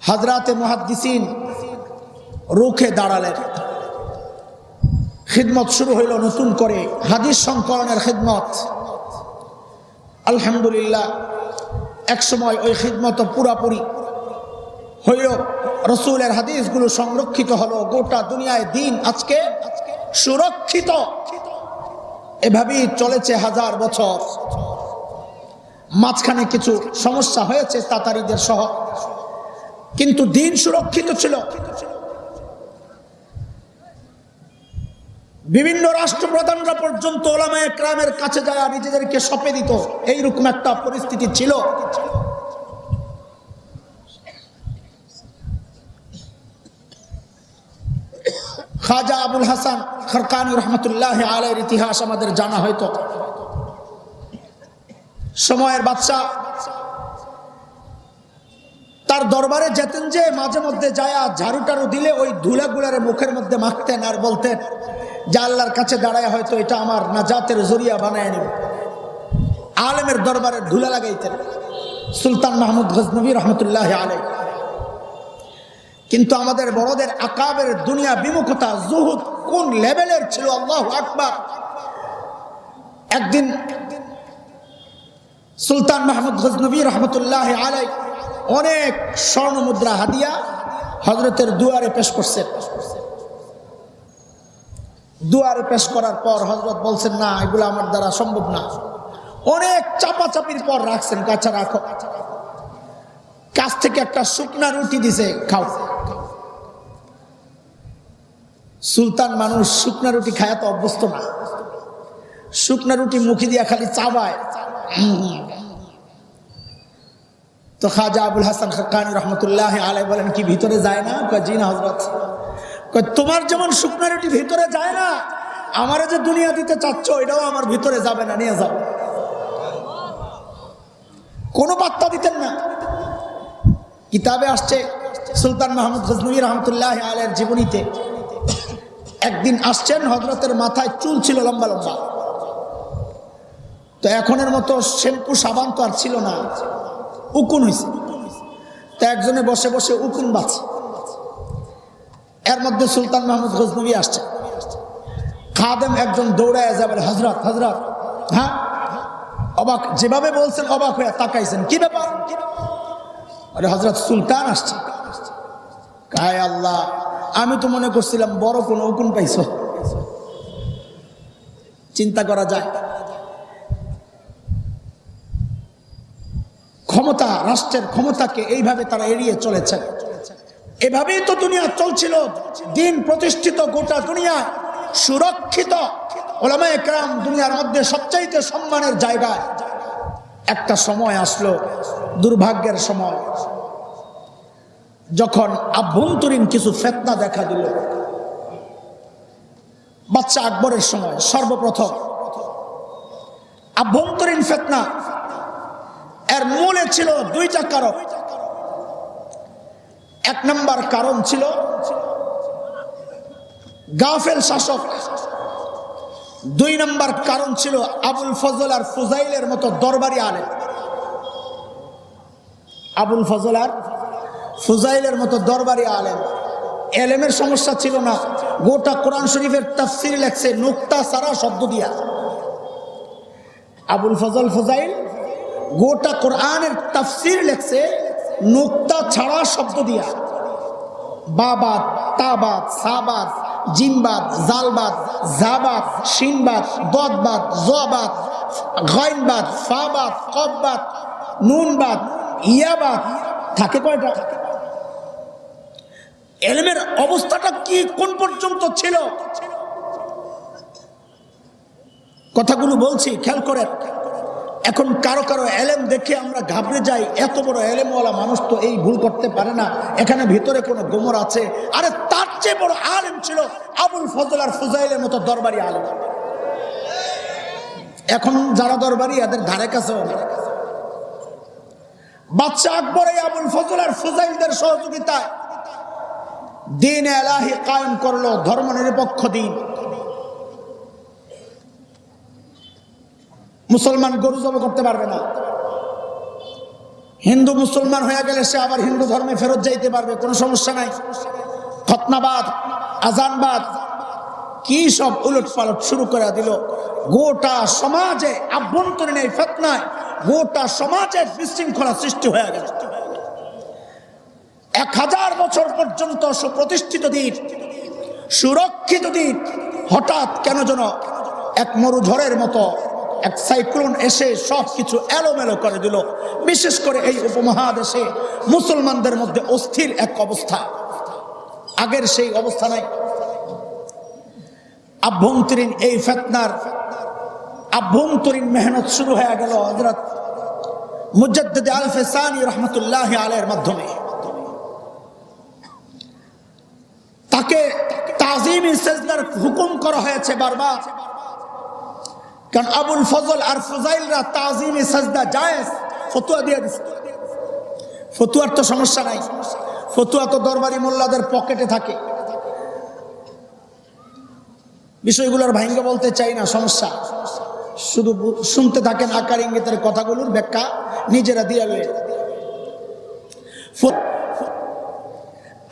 হযরতে মুহাদ্দিসিন রুখে দাঁড়ালেন, খিদমত শুরু হইল নতুন করে, হাদিস সংকলনের খিদমত। আলহামদুলিল্লাহ, এক সময় ওই খিদমত পুরাপুরি হইল, রাসূলের হাদিসগুলো সংরক্ষিত হলো, গোটা দুনিয়ায় দ্বীন আজকে সুরক্ষিত। এভাবেই চলেছে হাজার বছর। মাঝখানে কিছু সমস্যা হয়েছে তাতারীদের সহ, কিন্তু দ্বীন সুরক্ষিত ছিল। বিভিন্ন রাষ্ট্রপ্রধানরা পর্যন্ত উলামায়ে কেরামের কাছে যায় নিজেদেরকে সঁপে দিত, এইরকম একটা পরিস্থিতি ছিল। খাজা আবুল হাসান খরকানী রহমতুল্লাহ আলাইহির ইতিহাস আমাদের জানা হয়তো। সময়ের বাদশা তার দরবারে যেতেন, যে মাঝে মধ্যে যায় ঝাড়ু টাড়ু দিলে ওই ধুলাগুলারে মুখের মধ্যে মাখতেন আর বলতেন যে আল্লাহর কাছে দাঁড়ায় হয়তো এটা আমার নাজাতের জরিয়া বানায় নিব। আলেমের দরবারে ধুলা লাগাইতেন সুলতান মাহমুদ গজনবী রহমতুল্লাহ আলাইহি। কিন্তু আমাদের বড়দের আকাবের দুনিয়া বিমুখতা, জুহুদ কোন লেভেলের ছিল, আল্লাহু আকবার। একদিন সুলতান মাহমুদ গজনবী রহমতুল্লাহ আলাইহি অনেক স্বর্ণ মুদ্রা হাদিয়া হযরতের দুয়ারে পেশ করছেন। দুয়ারে পেশ করার পর হযরত বলছেন, না, এগুলো আমার দ্বারা সম্ভব না। অনেক চাপাচাপির পর রাখছেন, কাছে রাখো। কাছ থেকে একটা শুকনা রুটি দিছে, খাও। সুলতান মানুষ, শুকনা রুটি খায় তো অভ্যস্ত না। শুকনা রুটি মুখে দিয়া খালি চাবায়। তো খাজা আবুল হাসান খরকানী রহমতুল্লাহ আলাইহি বলেন, কি ভিতরে যায় না? কয়, জি না হযরত। কয়, তোমার যেমন শুকনা রুটি ভিতরে যায় না, আমারে যে দুনিয়া দিতে চাচ্ছ এটাও আমার ভিতরে যাবে না, নিয়ে যাও। কোনো পাত্তা দিতেন না। কিতাবে আসছে সুলতান মাহমুদ গজনবী রহমতুল্লাহ আলাইহির জীবনীতে, একদিন আসছেন, হযরতের মাথায় চুল ছিল লম্বা লম্বা। তো এখনের মতো শ্যাম্পু সাবান তো আর ছিল না, উকুন হয়েছে। তো একজনে বসে বসে উকুন বাঁচে। এর মধ্যে সুলতান মাহমুদ গজনবী আসছে। খাদেম একজন দৌড়ায় যাবে, হযরত হযরত। হ্যাঁ, অবাক, যেভাবে বলছেন অবাক হয়ে তাকাইছেন, কি ব্যাপার? আরে হযরত, সুলতান আসছে। কায় আল্লাহ, আমি তো মনে করছিলাম বড় কোনো উকুন পাইছো। চিন্তা করা যায়। ক্ষমতা, রাষ্ট্রের ক্ষমতাকে এইভাবে তারা এড়িয়ে চলেছে। এভাবেই তো দুনিয়া চলছিল, দ্বীন প্রতিষ্ঠিত, গোটা দুনিয়া সুরক্ষিত। উলামায়ে কেরাম দুনিয়ার মধ্যে সবচাইতে সম্মানের জায়গায়। একটা সময় আসলো, দুর্ভাগ্যের সময়, যখন আভ্যন্তরীণ কিছু ফিতনা দেখা দিল। বাদশা আকবরের সময় সর্বপ্রথম আভ্যন্তরীণ ফিতনা। এর মূলে ছিল দুইটা কারণ। এক নম্বর কারণ ছিল গাফেল শাসক। দুই নম্বর কারণ ছিল আবুল ফজল আর ফুজাইলের মতো দরবারি আলেম। আবুল ফজল আর ফুজাইলের মতো দরবারি আলেম। এলেমের সমস্যা ছিল না, গোটা কোরআন শরীফের তাফসীর লেখছে নুক্তা সারা শব্দ দিয়া। আবুল ফজল ফুজাইল গোটা কোরআনের তাফসীর লেখছে নুক্তা ছাড়া শব্দ দিয়া। বাবাত, তাবাত, সাবাত, জিমবাদ, জালবাদ, জাবাদ, শিনবাদ, দদবাদ, জবাদ, গয়নবাদ, ফাবাদ, কববাদ, নুনবাদ, ইয়াবাদ, থাকে কয়টা? এলেমের অবস্থাটা কি কোন পর্যন্ত ছিল? কথাগুলো বলছি, খেয়াল করেন। এখন কারো কারো এলেম দেখে আমরা ঘাবড়ে যাই, এত বড় এলেমওয়ালা মানুষ তো এই ভুল করতে পারে না, এখানে ভিতরে কোনো গোমর আছে। আরে তার চেয়ে বড় আলেম ছিল আবুল ফজল আর ফুজাইলের মতো দরবারি আলেম। এখন যারা দরবারি এদের ধারে কাছেও না। বাদশাহ আকবর এই আবুল ফজল আর ফুজাইলদের সহযোগিতায় দ্বীন ইলাহি কায়েম করলো, ধর্ম নিরপেক্ষ দ্বীন। মুসলমান গরু জব করতে পারবে না, হিন্দু মুসলমান হয়ে গেলে সে আবার হিন্দু ধর্মে ফেরত যাইতে পারবে, কোনো সমস্যা নাই। খতনাবাদ, আজানবাদ, কি সব উলট পালট শুরু করে দিল। গোটা সমাজে আভ্যন্তরীণ এই ফিতনায় গোটা সমাজের বিশৃঙ্খলা সৃষ্টি হয়ে গেল। 1000 বছর পর্যন্ত সুপ্রতিষ্ঠিত দ্বীপ, সুরক্ষিত দ্বীপ হঠাৎ কেন যেন এক মরুঝড়ের মতো এক সাইক্লোন এসে সবকিছু এলোমেলো করে দিল। বিশেষ করে এই উপমহাদেশে মুসলমানদের মধ্যে অস্থির এক অবস্থা, আগের সেই অবস্থা নাই। আভ্যন্তরীণ এই ফিতনার আভ্যন্তরীণ মেহনত শুরু হয়ে গেল হযরত মুজাদ্দিদ আল-ফিসানি রহমতুল্লাহ আলাইহির মাধ্যমে। তাকে তাজিমি সিজদার হুকুম করা হয়েছে বারবার, কারণ আবুল ফজল আর ফুজাইলরা তাজিমি সিজদা জায়েজ ফতোয়া দিয়ে দিচ্ছে। ফতোয়ার তো সমস্যা নাই, ফতোয়া তো দরবারি মোল্লাদের পকেটে থাকে। বিষয়গুলোর ভাঙ্গে বলতে চাই না, সমস্যা শুধু শুনতে থাকেন আকার ইঙ্গিতের কথাগুলোর ব্যাখ্যা নিজেরা দিয়ে লয়ে।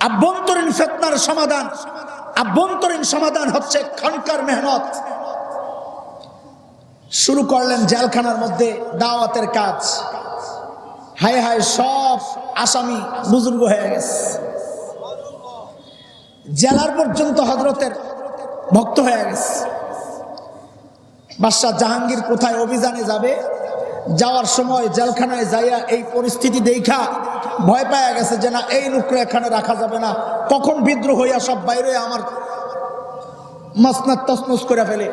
আভ্যন্তরীণ ফিতনার সমাধান, আভ্যন্তরীণ সমাধান হচ্ছে খানকার মেহনত। শুরু করলেন জেলখানার মধ্যে দাওয়াতের কাজ। হায় হায়, সব আসামি বুজুর্গ হয়ে গেছে, জেলার পর্যন্ত হযরতের ভক্ত হয়ে গেছে। বাদশাহ জাহাঙ্গীর কোথায় অভিযানে যাবে, যাওয়ার সময় জেলখানায় যাইয়া এই পরিস্থিতি দেখা ভয় পাওয়া গেছে যে না, এই লোকরা এখানে রাখা যাবে না, কখন বিদ্রোহ হইয়া সব বাইরে আমার মাসনাদ তসনস করে ফেলে।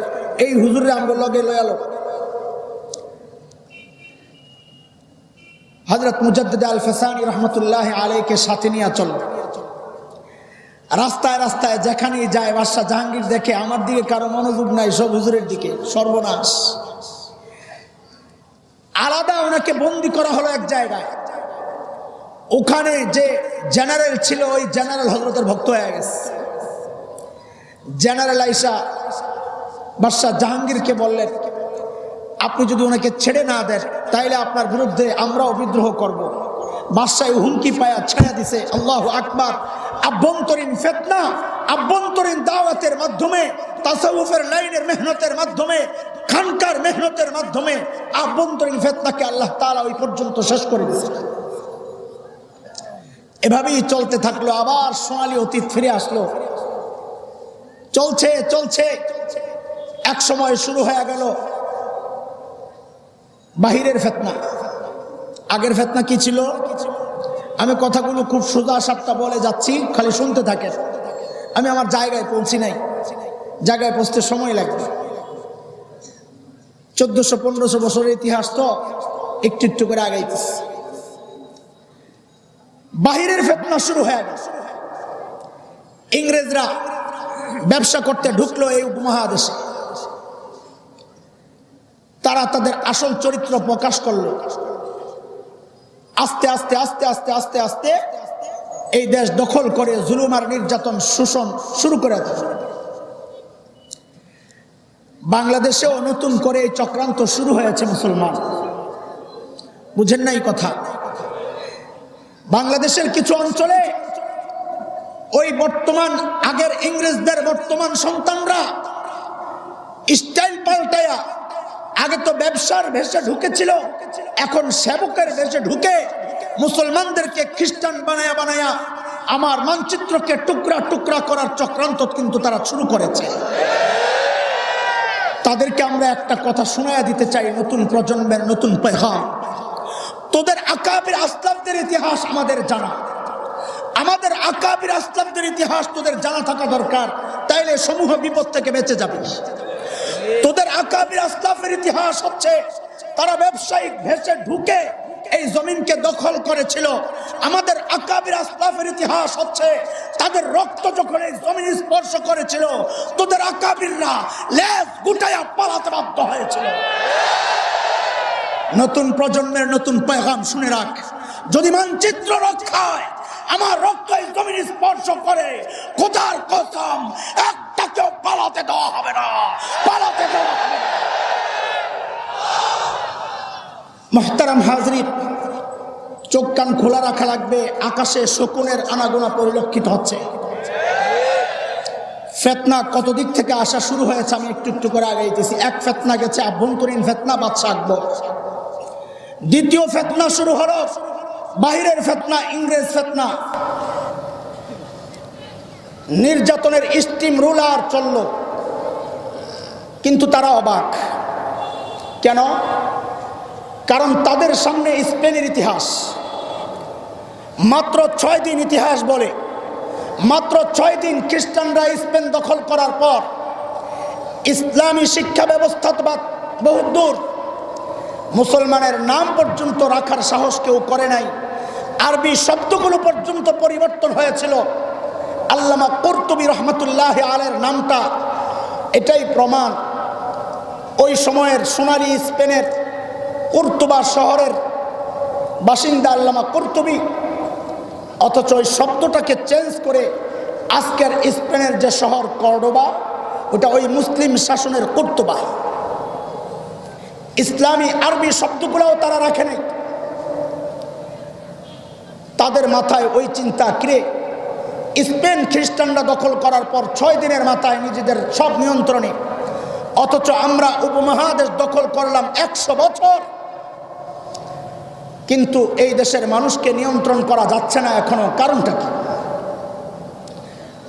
এই হুজুরে আমার লগে লয়ালো হযরত মুজাদ্দিদ আল-ফিসানি রহমতুল্লাহ আলাইহিকে সাথে নিয়ে চল। রাস্তায় রাস্তায় যেখানেই যায় বাদশাহ জাহাঙ্গীর দেখে আমার দিকে কারো মনোযোগ নাই, সব হুজুরের দিকে, সর্বনাশ। আলাদা ওনাকে বন্দি করা হলো এক জায়গায়। ওখানে যে জেনারেল ছিল ওই জেনারেল হযরতের ভক্ত হয়ে গেছে। জেনারেল আইসা বাদশাহ জাহাঙ্গীরকে বললেন, আপনি যদি ওনাকে ছেড়ে না দেন তাইলে আপনার বিরুদ্ধে আমরাও বিদ্রোহ করব। বাদশাহ হুমকি পায়া ছেড়ে দিছে। আল্লাহু আকবার। আভ্যন্তরীণ ফিতনা, আভ্যন্তরীণ দাওয়াতের মাধ্যমে, তাসাউফের লাইনের মেহনতের মাধ্যমে, খানকার মেহনতের মাধ্যমে আভ্যন্তরীণ ফিতনাকে আল্লাহ তাআলা ওই পর্যন্ত শেষ করে দিয়েছে। এভাবেই চলতে থাকলো। আবার সোনালী অতীত ফিরে আসলো। চলছে চলছে, এক সময় শুরু হয়ে গেল বাহিরের ফিতনা। আগের ফিতনা কি ছিল? আমি কথাগুলো খুব সোজা সাপটা বলে যাচ্ছি, খালি শুনতে থাকেন। আমি আমার জায়গায় পৌঁছি নাই, জায়গায় পৌঁছতে সময় লাগবে। 1400-1500 বছরের ইতিহাস তো একটু একটু করে আগাইতেছে। বাহিরের ফিতনা শুরু হয়ে গেল। ইংরেজরা ব্যবসা করতে ঢুকলো এই উপমহাদেশে। তারা তাদের আসল চরিত্র প্রকাশ করলো। আস্তে আস্তে আস্তে আস্তে আস্তে আস্তে এই দেশ দখল করে জুলুম আর নির্যাতন শোষণ শুরু করে দেয়। বাংলাদেশেও নতুন করে এই চক্রান্ত শুরু হয়েছে। মুসলমান বুঝেন না এই কথা? বাংলাদেশের কিছু অঞ্চলে ওই বর্তমান আগের ইংরেজদের বর্তমান সন্তানরা স্টাইল পাল্টায়া, আগে তো ব্যবসার ভেষে ঢুকেছিল, এখন সেবকের ভেষে ঢুকে মুসলমানদেরকে খ্রিস্টান বানায়া বানায়া আমার মানচিত্রকে টুকরা টুকরা করার চক্রান্ত কিন্তু তারা শুরু করেছে। তাদেরকে আমরা একটা কথা শোনায়া দিতে চাই, নতুন প্রজন্মের নতুন পেগাম। তোদের আকাবির আসলাফদের ইতিহাস আমাদের জানা, আমাদের আকাবির আসলাফদের ইতিহাস তোদের জানা থাকা দরকার, তাইলে সমূহ বিপদ থেকে বেঁচে যাবে। তোদের আকাবির আসলাফের ইতিহাস হচ্ছে তারা ব্যবসায়িক ভেসে ঢুকে এই জমিনকে দখল করেছিল। আমাদের আকাবির আসলাফের ইতিহাস হচ্ছে তাদের রক্ত যখন এই জমিন স্পর্শ করেছিল, তোদের আকাবিররা লেজ গুটাইয়া পালাতে বাধ্য হয়েছিল। নতুন প্রজন্মের নতুন পেগাম শুনে রাখ, যদি মানচিত্র রক্ষায় আমার রক্ত এই জমিন স্পর্শ করে, খোদার কসম একটাকেও পালাতে দেওয়া হবে না, পালাতে দেওয়া হবে না। মুহতারাম হাজরিন, চোখ কান খোলা রাখা লাগবে। আকাশে শকুনের আনাগোনা পরিলক্ষিত হচ্ছে। ফেতনা কত দিক থেকে আসা শুরু হয়েছে আমি একটু একটু করে আগাইতেছি। এক ফেতনা গেছে আভ্যন্তরীণ ফেতনা, বাদশা আকবর। দ্বিতীয় ফেতনা শুরু হলো বাহিরের ফেতনা, ইংরেজ ফেতনা। নির্যাতনের স্টিম রুলার চলল, কিন্তু তারা অবাক কেন? কারণ তাদের সামনে স্পেনের ইতিহাস মাত্র 6 দিন ইতিহাস বলে, মাত্র 6 দিন খ্রিস্টানরা স্পেন দখল করার পর ইসলামী শিক্ষা ব্যবস্থা তো বহু দূর, মুসলমানের নাম পর্যন্ত রাখার সাহস কেউ করে নাই। আরবি শব্দগুলো পর্যন্ত পরিবর্তন হয়েছিল। আল্লামা কুরতুবী রহমতুল্লাহ আলাইহির নামটা এটাই প্রমাণ। ওই সময়ের সোনালী স্পেনের কুর্তুবা শহরের বাসিন্দা আল্লামা কুরতুবী, অথচ ওই শব্দটাকে চেঞ্জ করে আজকের স্পেনের যে শহর কর্ডোবা, ওটা ওই মুসলিম শাসনের কুর্তুবা। ইসলামী আরবি শব্দগুলোও তারা রাখে নাই। তাদের মাথায় ওই চিন্তা কিরে, স্পেন খ্রিস্টানরা দখল করার পর 6 দিনের মাথায় নিজেদের সব নিয়ন্ত্রণে, অথচ আমরা উপমহাদেশ দখল করলাম 100 বছর, কিন্তু এই দেশের মানুষকে নিয়ন্ত্রণ করা যাচ্ছে না এখনো। কারণটা কি?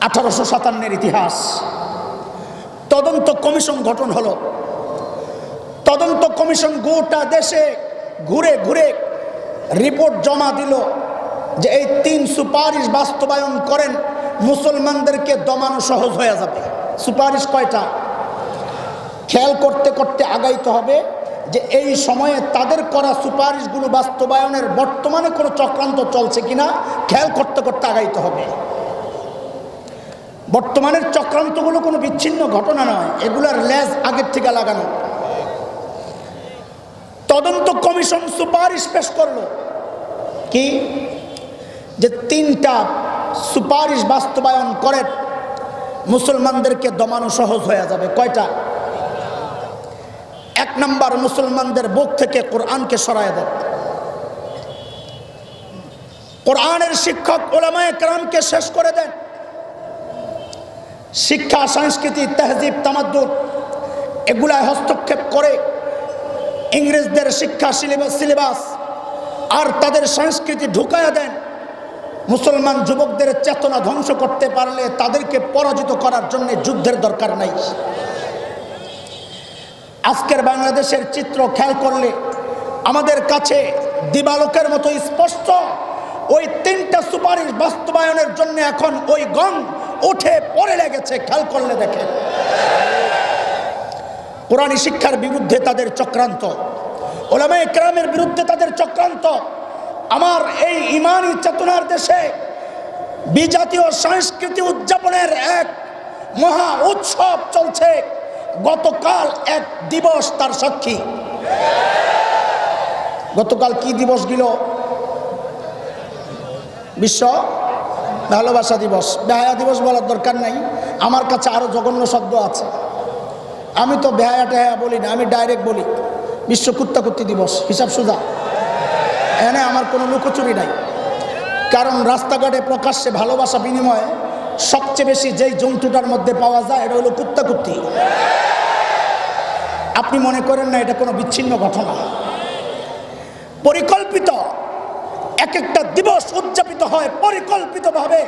1857-এর ইতিহাস। তদন্ত কমিশন গঠন হলো। তদন্ত কমিশন গোটা দেশে ঘুরে ঘুরে রিপোর্ট জমা দিল যে এই 3 সুপারিশ বাস্তবায়ন করেন, মুসলমানদেরকে দমানো সহজ হয়ে যাবে। সুপারিশ কয়টা? খেয়াল করতে করতে আগাইতে হবে যে এই সময়ে তাদের করা সুপারিশগুলো বাস্তবায়নের বর্তমানে কোনো চক্রান্ত চলছে কিনা খেয়াল করতে করতে আগাইতে হবে। বর্তমানের চক্রান্তগুলো কোনো বিচ্ছিন্ন ঘটনা নয়, এগুলার লেজ আগের থেকে লাগানো। তদন্ত কমিশন সুপারিশ পেশ করলো কি, যে 3টা সুপারিশ বাস্তবায়ন করে মুসলমানদেরকে দমানো সহজ হয়ে যাবে। কয়টা? 1 নাম্বার, মুসলমানদের বুক থেকে কোরআনকে সরায় দেন। কোরআনের শিক্ষক উলামায়ে কেরামকে শেষ করে দেন। শিক্ষা, সংস্কৃতি, তেহজিব, তামাদ্দুন এগুলায় হস্তক্ষেপ করে ইংরেজদের শিক্ষা সিলেবাস আর তাদের সংস্কৃতি ঢুকায়া দেন। মুসলমান যুবকদের চেতনা ধ্বংস করতে পারলে তাদেরকে পরাজিত করার জন্য যুদ্ধের দরকার নাই। আজকের বাংলাদেশের চিত্র খেয়াল করলে আমাদের কাছে দিবালোকের মতো স্পষ্ট। ওই 3টা সুপারিশ বাস্তবায়নের জন্য এখন ওই গণ উঠে পড়ে লেগেছে। খেয়াল করলে দেখেন, কোরআনী শিক্ষার বিরুদ্ধে তাদের চক্রান্ত, উলামায়ে কেরামের বিরুদ্ধে তাদের চক্রান্ত। আমার এই ইমানি চেতনার দেশে বিজাতীয় সংস্কৃতি উদযাপনের এক মহা উৎসব চলছে। গতকাল এক দিবস তার সাক্ষী। গতকাল কি দিবস গেল? বিশ্ব ভালোবাসা দিবস। বেহায়া দিবস বলার দরকার নাই, আমার কাছে আরো জঘন্য শব্দ আছে। আমি তো বেহায়া টেহায়া বলি না, আমি ডাইরেক্ট বলি বিশ্ব কুত্তাকুত্তি দিবস। হিসাব সোজা, এনে আমার কোনো লুকোচুরি নাই। কারণ রাস্তাঘাটে প্রকাশ্যে ভালোবাসা বিনিময়ে সবচেয়ে বেশি যেই জন্তুটার মধ্যে পাওয়া যায় এটা হলো কুত্তাকুত্তি। আপনি মনে করেন না এটা কোনো বিচ্ছিন্ন ঘটনা? পরিকল্পিত এক একটা দিবস উদযাপিত হয় পরিকল্পিতভাবে।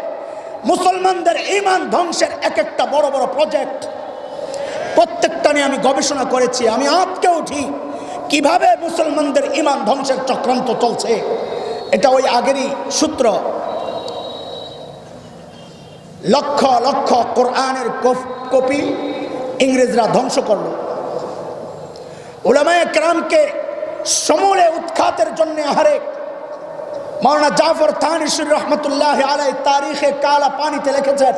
মুসলমানদের ঈমান ধ্বংসের এক একটা বড় বড় প্রজেক্ট, প্রত্যেকটা নিয়ে আমি গবেষণা করেছি। আমি আঁতকে উঠি কিভাবে মুসলমানদের ঈমান ধ্বংসের চক্রান্ত চলছে। এটা ওই আগেরই সূত্র। লক্ষ লক্ষ কোরআনের কপি ইংরেজরা ধ্বংস করল। উলামায়ে কেরামকে সমূলে উৎখাতের জন্য আহারে মাওলানা জাফর থানভী রহমতুল্লাহ আলাইহি তারিখে কালা পানিতে লিখেছেন,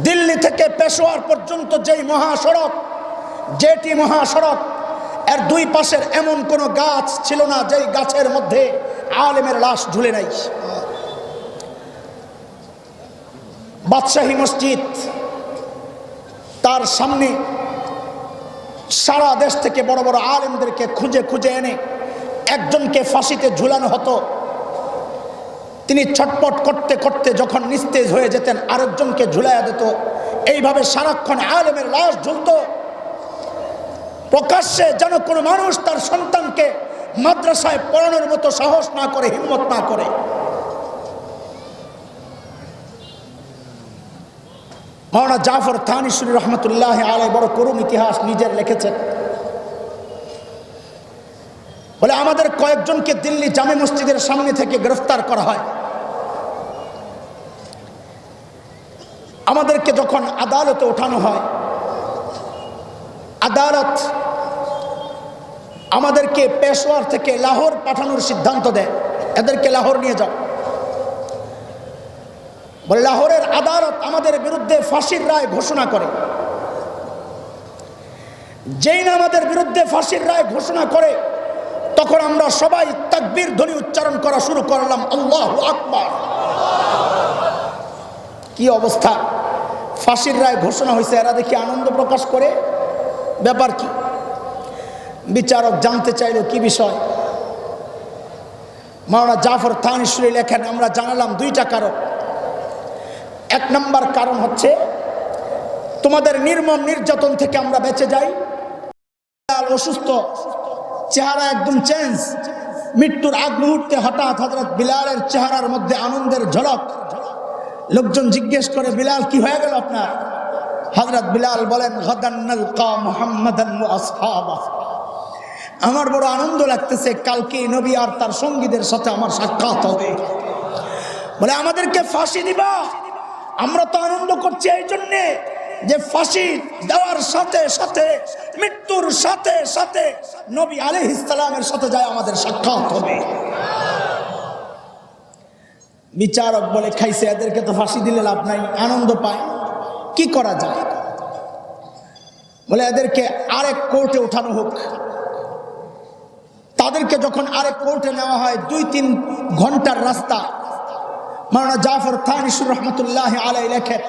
দিল্লি থেকে পেশোয়ার পর্যন্ত যেই মহাসড়ক, যেটি মহাসড়ক, এর দুই পাশের এমন কোনো গাছ ছিল না যেই গাছের মধ্যে আলেমের লাশ ঝুলে নাই। বাদশাহী মসজিদ, তার সামনে সারা দেশ থেকে বড় বড় আলেমদেরকে খুঁজে খুঁজে এনে একজনকে ফাঁসিতে ঝুলানো হতো। তিনি ছটপট করতে করতে যখন নিস্তেজ হয়ে যেতেন আরেকজনকে ঝুলাইয়া দিত। এইভাবে সারাক্ষণ আলেমের লাশ ঝুলত। প্রকাশ্যে যেন কোনো মানুষ তার সন্তানকে মাদ্রাসায় পড়ানোর মতো সাহস না করে, হিম্মত না করে। মাওলানা জাফর থানভী রহমতুল্লাহ আলাইহি বড় করুণ ইতিহাস নিজের লিখেছেন। বলে আমাদের কয়েকজনকে দিল্লি জামে মসজিদের সামনে থেকে গ্রেফতার করা হয়। আমাদেরকে যখন আদালতে ওঠানো হয়, আদালত আমাদেরকে পেশোয়ার থেকে লাহোর পাঠানোর সিদ্ধান্ত দেয়, এদেরকে লাহোর নিয়ে যাও। বলে লাহোরের আদালত আমাদের বিরুদ্ধে ফাঁসির রায় ঘোষণা করে। যেই না আমাদের বিরুদ্ধে ফাঁসির রায় ঘোষণা করে, তখন আমরা সবাই তাকবীর ধ্বনি উচ্চারণ করা শুরু করলাম, আল্লাহু আকবার। কি অবস্থা! ফাঁসির রায় ঘোষণা হয়েছে, এরা দেখি আনন্দ প্রকাশ করে। ব্যাপার কি? বিচারক জানতে চাইল কি বিষয়। মাওলানা জাফর থানভী লেখেন, আমরা জানালাম দুইটা কারণ। এক নম্বর কারণ হচ্ছে তোমাদের নির্মম নির্যাতন থেকে আমরা বেঁচে যাই। অসুস্থ, চেহারা একদম চেঞ্জ। মৃত্যুর আগ মুহূর্তে হঠাৎ হযরত বিলালের চেহারার মধ্যে আনন্দের ঝলক। লোকজন জিজ্ঞেস করে, বিলাল কি হয়ে গেল আপনার? হযরত বিলাল বলেন, গাদান নালকা মুহাম্মাদান ওয়া আসহাবা। আমার বড় আনন্দ লাগতেছে, কালকে নবী আর তার সঙ্গীদের সাথে আমার সাক্ষাৎ হবে। বলে আমাদেরকে ফাঁসি দিবা? আমরা তো আনন্দ করছি এই জন্যে যে ফাঁসি দেওয়ার সাথে সাথে, মৃত্যুর সাথে সাথে নবী আলাইহিস সালামের সাথে যায় আমাদের সাক্ষাৎ হবে। বিচারক বলে, খাইছে, এদেরকে তো ফাঁসি দিলে লাভ নাই, আনন্দ পায়, কি করা যায়? বলে এদেরকে আরেক কোর্টে ওঠানো হোক। তাদেরকে যখন আরেক কোর্টে নেওয়া হয়, 2-3 ঘন্টার রাস্তা। মাওলানা জাফর থানভী রহমতুল্লাহ আলাইহি লেখেন,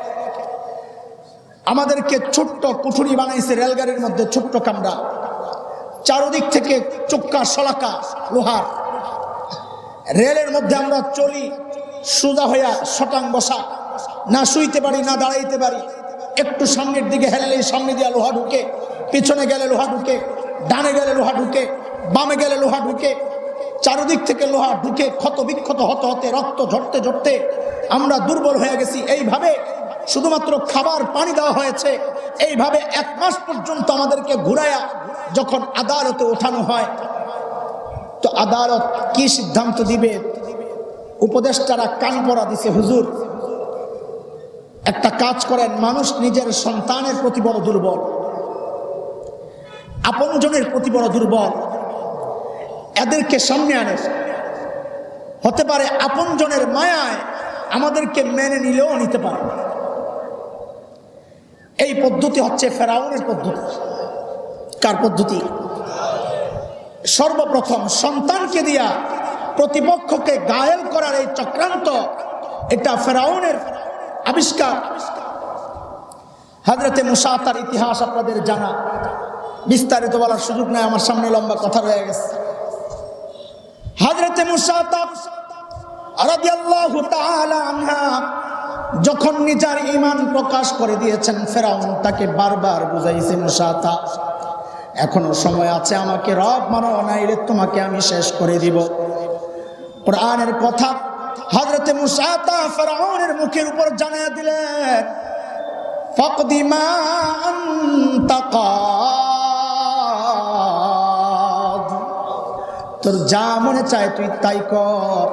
আমাদেরকে ছোট্ট কুঠুরি বানাইছে রেলগাড়ির মধ্যে, ছোট্ট কামরা, চারদিক থেকে চক্কা শলাকা লোহার। রেলের মধ্যে আমরা চলি সোজা হইয়া শটাং বসা, না শুইতে পারি না দাঁড়াইতে পারি। একটু সামনের দিকে হেললেই সামনে দিয়া লোহা ঢুকে, পিছনে গেলে লোহা ঢুকে, ডানে গেলে লোহা ঢুকে, বামে গেলে লোহা ঢুকে। চারদিক থেকে লোহা ঢুকে ক্ষত বিক্ষত হতে হতে, রক্ত ঝরতে ঝরতে আমরা দুর্বল হয়ে গেছি। এইভাবে শুধুমাত্র খাবার পানি দেওয়া হয়েছে। এইভাবে 1 মাস পর্যন্ত আমাদেরকে ঘুরায়া যখন আদালতে ওঠানো হয়, তো আদালত কি সিদ্ধান্ত দিবে? উপদেষ্টারা কান পড়া দিছে, হুজুর একটা কাজ করেন, মানুষ নিজের সন্তানের প্রতি বড় দুর্বল, আপনজনের প্রতি বড় দুর্বল, এদেরকে সামনে আনে। হতে পারে আপনজনের মায়ায় আমাদেরকে মেনে নিলেও নিতে পারে। এই পদ্ধতি হচ্ছে ফেরাউনের পদ্ধতি। কার পদ্ধতি? সর্বপ্রথম সন্তানকে দিয়া প্রতিপক্ষকে ঘায়েল করার এই চক্রান্ত, এটা ফেরাউনের আবিষ্কার। হযরতে মুসা তার ইতিহাস আপনাদের জানা, বিস্তারিত বলার সুযোগ নাই, আমার সামনে লম্বা কথা রয়ে গেছে। হযরতে মুসা রাদিয়াল্লাহু তাআলা আনহা যখন নিজের ঈমান প্রকাশ করে দিয়েছেন, ফেরাউন তাকে বারবার বুঝাইছে, মুসা এখনো সময় আছে, আমাকে রব মানো, নাইলে তোমাকে আমি শেষ করে দিব। কোরআনের কথা হযরতে মুসা তা ফিরআউনের মুখের উপর জানিয়ে দিলেন, ফাকদি মা আনতা কাদ, তোর যা মনে চায় তুই তাই কর,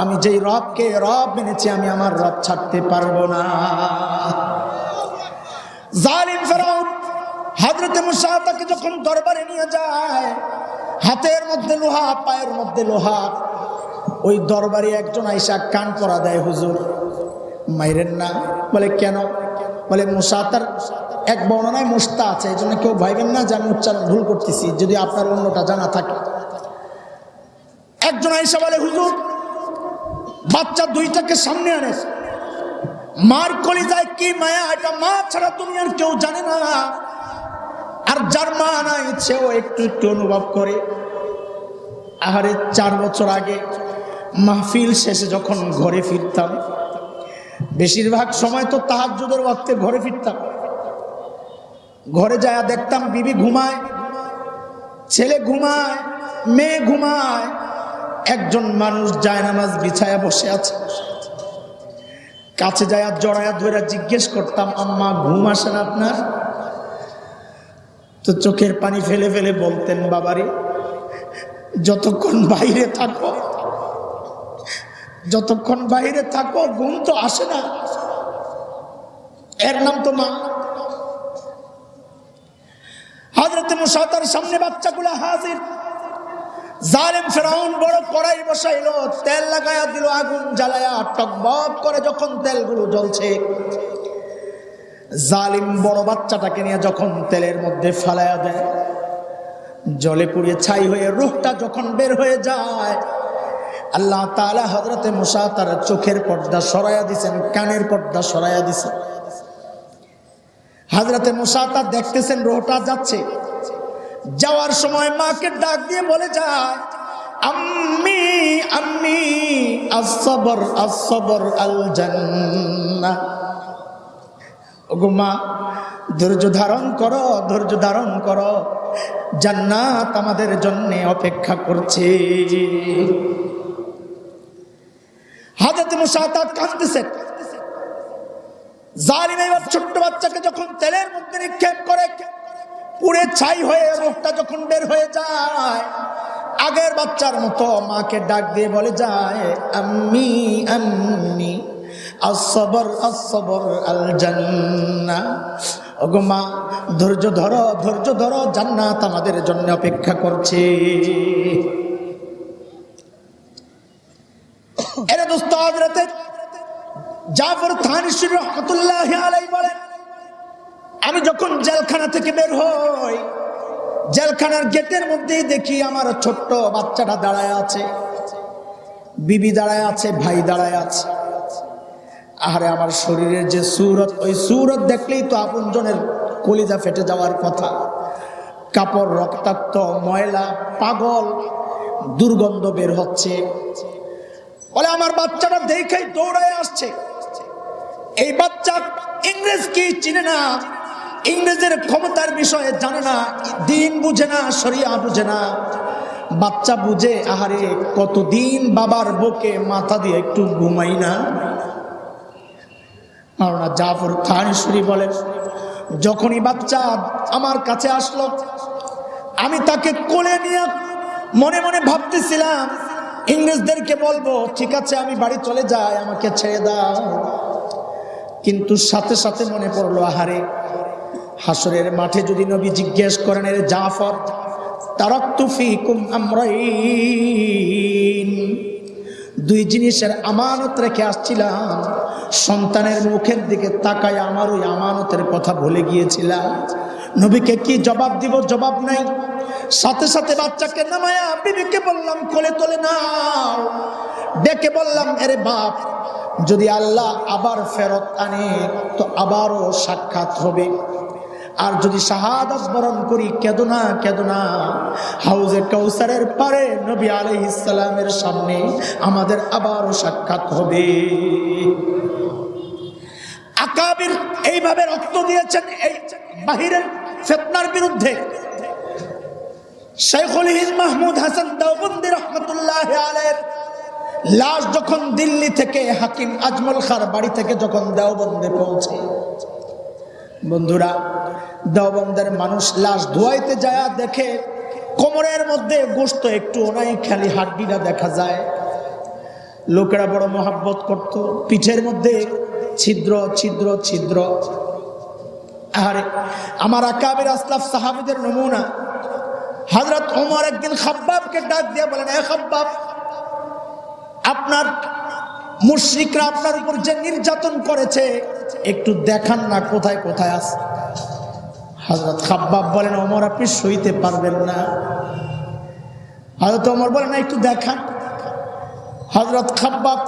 আমি যেই রবকে রব মেনেছি আমি আমার রব ছাড়তে পারবো না। জালিম ফিরআউন হযরতে মুসা তাকে যখন দরবারে নিয়ে যায়, হাতের মধ্যে লোহা, পায়ের মধ্যে লোহা, ওই দরবারে একজন আইসা কান পরা দেয়, হুজুর মাইরেন না। বলে কেন? বলে মুসা তার এক বর্ণনায় মুস্তা আছে, এই জন্য কেউ ভাইবেন না যে আমি উচ্চারণ ভুল করতেছি, যদি আপনার অন্যটা জানা থাকে। একজন আইসা বলে, হুজুর বাচ্চা দুইটাকে সামনে আনে, মার কলিজায় কি মায়া, এটা মা ছাড়া দুনিয়ার কেউ জানে না, আর যার মা নাই সেও একটু একটু অনুভব করে। আহারে 4 বছর আগে মাহফিল শেষে যখন ঘরে ফিরতাম, বেশিরভাগ সময় তো তাহাজ্জুদের ওয়াক্তে ঘরে ফিরতাম, ঘরে যায় দেখতাম বিবি ঘুমায়, ছেলে ঘুমায়, মেয়ে ঘুমায়, একজন মানুষ জায়নামাজ বিছায়া বসে আছে। কাছে যায় জড়ায়া ধরে জিজ্ঞেস করতাম, আম্মা ঘুম আসে না আপনার? তো চোখের পানি ফেলে ফেলে বলতেন, বাবারে যতক্ষণ বাইরে থাকো, যতক্ষণ বাইরে থাকো ঘুম তো আসে না, এর নাম তো মা। হযরত মুসা তার সামনে বাচ্চাগুলো হাজির। জালেম ফিরআউন বড় কড়াই বসাইলো, তেল লাগায়া দিল, আগুন জ্বালায়া টকবক করে যখন তেলগুলো জ্বলছে, জালিম বড় বাচ্চাটাকে নিয়ে যখন তেলের মধ্যে ফালায়া দেয়, জলে পুড়ে ছাই হয়ে রূহটা যখন বের হয়ে যায়, আল্লাহ তাআলা হযরতে মুসা তার চোখের পর্দা সরাইয়া দিয়েছেন, কানের পর্দা সরাইয়া দিয়েছেন। হযরতে মুসা তা দেখতেছেন রূহটা যাচ্ছে, যাওয়ার সময় মাকে ডাক দিয়ে বলে যায়, আম্মি আম্মি আস-সবর আস-সবর আল জান্নাহ, ওগো মা ধৈর্য ধারণ করো, ধৈর্য ধারণ করো, জান্নাত আমাদের জন্য অপেক্ষা করছে। হযরত মুসা তা কাঁদতেছেন। জালিম এবার ছোট্ট বাচ্চাকে যখন তেলের মধ্যে নিক্ষেপ করে, পুড়ে ছাই হয়ে রূহটা যখন বের হয়ে যায়, আগের বাচ্চার মতো মাকে ডাক দিয়ে বলে যায়, আম্মি আম্মি আস-সবর আস-সবর আল জান্নাহ, ওগো মা ধৈর্য ধরো, ধৈর্য ধরো, জান্নাত আমাদের জন্য অপেক্ষা করছে। এর দোস্ত হযরত জাফর থানসী রাহমাতুল্লাহি আলাইহি বলেন, আমি যখন জেলখানা থেকে বের হই, জেলখানার গেটের মধ্যেই দেখি আমার ছোট্ট বাচ্চাটা দাঁড়ায় আছে, বিবি দাঁড়ায় আছে, ভাই দাঁড়ায় আছে। আরে আমার শরীরের যে সুরত, ওই সুরত দেখলেই তো আপনজনের কলিজা ফেটে যাওয়ার কথা। কাপড় রক্তাক্ত, ময়লা, পাগল, দুর্গন্ধ বের হচ্ছে। বলে আমার বাচ্চাটা দেখেই দৌড়ায় আসছে। এই বাচ্চা ইংরেজ কি চিনে না, ইংরেজের ক্ষমতার বিষয়ে জানে না, দিন বুঝে না, শরিয়া বুঝে না। বাচ্চা বুঝে, আহারে কতদিন বাবার বুকে মাথা দিয়ে একটু ঘুমাই না। মাওলানা জাফর থানসী বলেন, যখনই বাচ্চা আমার কাছে আসলো, আমি তাকে কোলে নিয়ে মনে মনে ভাবতেছিলাম ইংরেজদেরকে বলবো, ঠিক আছে আমি বাড়ি চলে যাই, আমাকে ছেড়ে দাও। কিন্তু সাথে সাথে মনে পড়লো, আহারে হাসরের মাঠে যদি নবী জিজ্ঞেস করেন, এর জাফর তারাকতু ফীকুম আমরাইন, 2 জিনিসের আমানত রেখে আসছিলাম, সন্তানের মুখের দিকে তাকায় আমার ওই আমানতের কথা ভুলে গিয়েছিলাম। নবীকে কি জবাব দিব? জবাব নাই। সাথে সাথে বাচ্চাকে নামায়া বিবিকে বললাম, কোলে তোলে নাও। ডেকে বললাম, আরে বাপ, যদি আল্লাহ আবার ফেরত আনে তো আবারও সাক্ষাৎ হবে, আর যদি শাহাদাত বরণ করি, কেঁদো না, কেঁদো না, হাউজে কাউসারের পারে নবী আলাইহিস সালামের সামনে আমাদের আবারও সাক্ষাৎ হবে। আকাবির এইভাবে রক্ত দিয়েছেন এই বাহিরের ফিতনার বিরুদ্ধে। শাইখুল হিন্দ মাহমুদ হাসান দেওবন্দি রাহমাতুল্লাহি আলাইহি লাশ যখন দিল্লি থেকে হাকিম আজমল খার বাড়ি থেকে যখন দেওবন্দে পৌঁছে, বন্ধুরা দেওবন্দের মানুষ লাশ ধোয়াইতে যায় দেখে কোমরের মধ্যে গোশত একটু নাই, খালি হাড্ডিটা দেখা যায়। লোকেরা বড় মহাব্বত করত, পিঠের মধ্যে ছিদ্র ছিদ্র ছিদ্র। আরে আমার আকাবের আসলাফ সাহাবীদের নমুনা হযরত ওমর একদিন খাব্বাবকে ডাক দিয়ে বলেন, এ খাব্বাব, আপনার মুশরিকরা আপনার উপর যে নির্যাতন করেছে একটু দেখান না কোথায় কোথায় আছে। হযরত খাব্বাব বলেন, ওমর আপনি সইতে পারবেন না। হযরত ওমর বলেন, একটু দেখান। হযরত খাব্বাব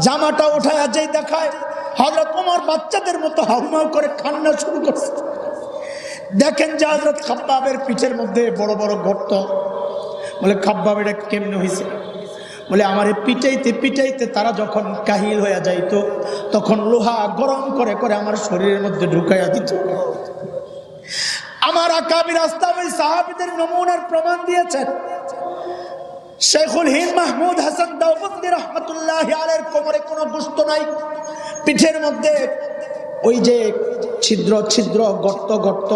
জামাটা উঠায় যেই দেখায়, হযরত ওমর বাচ্চাদের মতো হাউমাউ করে কান্না শুরু করছে। দেখেন যে হযরত খাব্বাবের পিঠের মধ্যে বড় বড় গর্ত। বলে, খাব্বাব এটা কেমনে হয়েছে? বলে, আমার পিটাইতে পিটাইতে তারা যখন কাহিল হয়ে যাইতো তখন লোহা গরম করে করে আমার শরীরের মধ্যে ঢুকাইয়া দিত। আমার আকাবির আসলাফি সাহাবীদের নমুনার প্রমাণ দিয়েছেন। শেখুল হিন্দ মাহমুদ হাসান দেওবন্দি রহমতুল্লাহি আলাইহির কোমরে কোনো গোশত নাই, পিঠের মধ্যে ওই যে ছিদ্র ছিদ্র গর্ত গর্ত।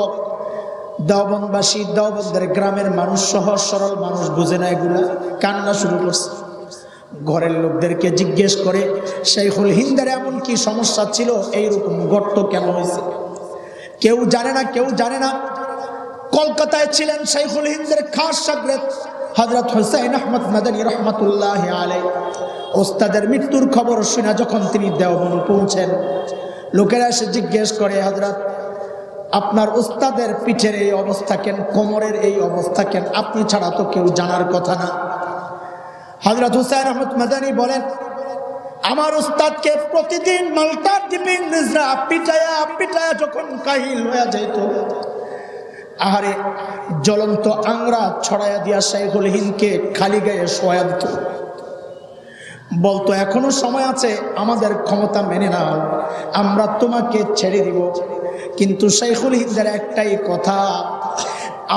দেওবন্দবাসী, দেওবন্দের গ্রামের মানুষ, সহজ সরল মানুষ বুঝে না এগুলা, কান্না শুরু করছে। ঘরের লোকদেরকে জিজ্ঞেস করে, শেখুল হিন্দের এমন কি সমস্যা ছিল, এইরকম গর্ত কেন হয়েছে? কেউ জানে না, কেউ জানে না। কলকাতায় ছিলেন শেখুল হিন্দের খাস শাগরেদ হযরত হুসাইন আহমদ মাদানী রহমতুল্লাহি আলাইহি। ওস্তাদের মৃত্যুর খবর শুনে যখন তিনি দেওবন্দ পৌঁছেন, লোকেরা এসে জিজ্ঞেস করে, হযরত আপনার উস্তাদের পিঠের এই অবস্থা কেন, কোমরের এই অবস্থা কেন? আপনি ছাড়া তো কেউ জানার কথা না। হযরত হুসাইন আহমদ মাদানী বলেন, আমার উস্তাদকে প্রতিদিন মাল্টার দ্বীপে ইংরেজরা পিটায়া পিটায়া যখন কাহিল হয়ে যাইত, আহারে জ্বলন্ত আংরা ছড়াইয়া দিয়া শেখুল হিন্দকে খালি গায়ে শোয়া দিত। বলতো, এখনো সময় আছে, আমাদের ক্ষমতা মেনে নাও, আমরা তোমাকে ছেড়ে দিব। কিন্তু শেখুল হিন্দের একটাই কথা,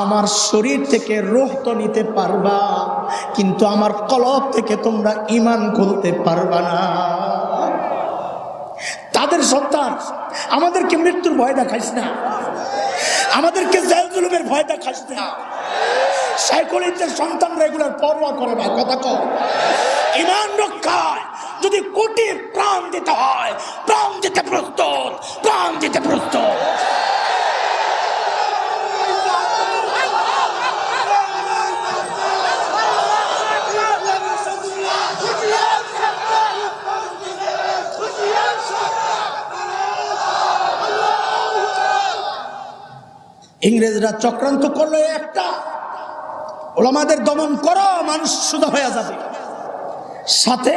আমার শরীর থেকে রূহ তো নিতে পারবা, কিন্তু আমার কলব থেকে তোমরা ঈমান খুলতে পারবা না। তাদের সন্তান, আমাদেরকে মৃত্যুর ভয় দেখাইস না, আমাদেরকে জেল জুলুমের ভয় দেখাইস না। শেখুল হিন্দের সন্তান রেগুলার পরোয়া করে না, কথা কয় ঈমান রক্ষায় যদি কোটি প্রাণ দিতে হয়, প্রাণ দিতে প্রস্তুত, প্রাণ দিতে প্রস্তুত। ইংরেজরা চক্রান্ত করলো একটা, ওলামাদের দমন করো, মানুষ শুধু হয়ে যাবে। সাথে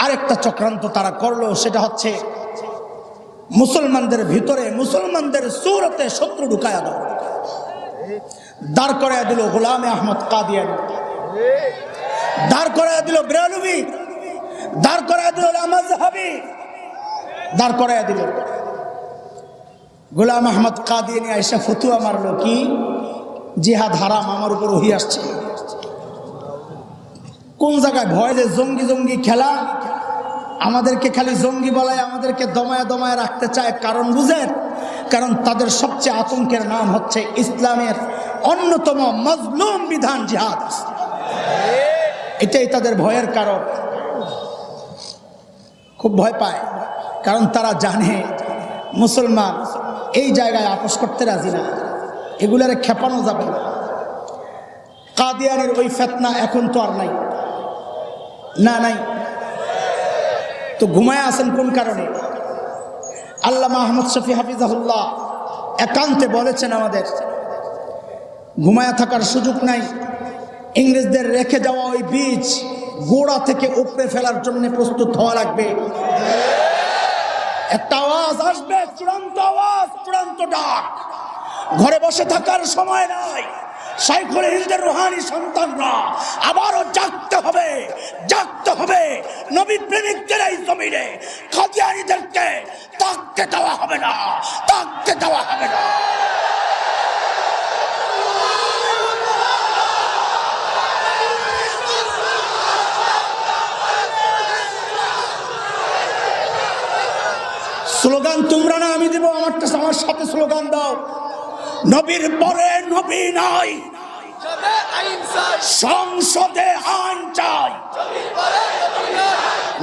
আরেকটা চক্রান্ত তারা করলো, সেটা হচ্ছে মুসলমানদের ভিতরে, মুসলমানদের সুরতে শত্রু ঢুকায়া দাও। দাঁড় করাইয়া দিল গোলামে আহমদ কাদিয়ানী, দাঁড় করাইয়া দিল বেরলভী, দাঁড় করাইয়া দিল মাযহাবী, দাঁড় করাইয়া দিল। গোলাম আহমদ কাদিয়ানী আইসা ফতুয়া মারলো, কি জিহাদ হারাম, আমার উপর ওহী আসছে। কোন জায়গায় ভয় যে জঙ্গি জঙ্গি খেলা, আমাদেরকে খালি জঙ্গি বলায়, আমাদেরকে দমায় দমায় রাখতে চায়। কারণ বুঝেন, কারণ তাদের সবচেয়ে আতঙ্কের নাম হচ্ছে ইসলামের অন্যতম মজলুম বিধান জিহাদ। এটাই তাদের ভয়ের কারণ। খুব ভয় পায়, কারণ তারা জানে মুসলমান এই জায়গায় আপোষ করতে রাজি না, এগুলারে খেপানো যাবে না। কাদিয়ানের ওই ফিতনা এখন তো আর নাই, না নাই তো ঘুমায় আছেন কোন কারণে? আল্লামা আহমদ শফি হাফিজাহুল্লাহ একান্তে বলেছেন, আমাদের ঘুমায়া থাকার সুযোগ নাই। ইংরেজদের রেখে যাওয়া ওই বীজ গোড়া থেকে উপড়ে ফেলার জন্য প্রস্তুত হওয়া লাগবে। একটা আওয়াজ আসবে, চূড়ান্ত আওয়াজ, চূড়ান্ত ডাক। ঘরে বসে থাকার সময় নাই। শেখুল হিন্দের রুহানি সন্তানরা আবারও জাগতে হবে, জাগতে হবে। নবী প্রেমিকদের এই জমিনে কাদিয়ানীদেরকে থাকতে দেওয়া হবে না, থাকতে দেওয়া হবে না। স্লোগান তোমরা না আমি দিব, আমার সাথে স্লোগান দাও। নবীর পরে নবী নাই, সংসদে আইন চাই।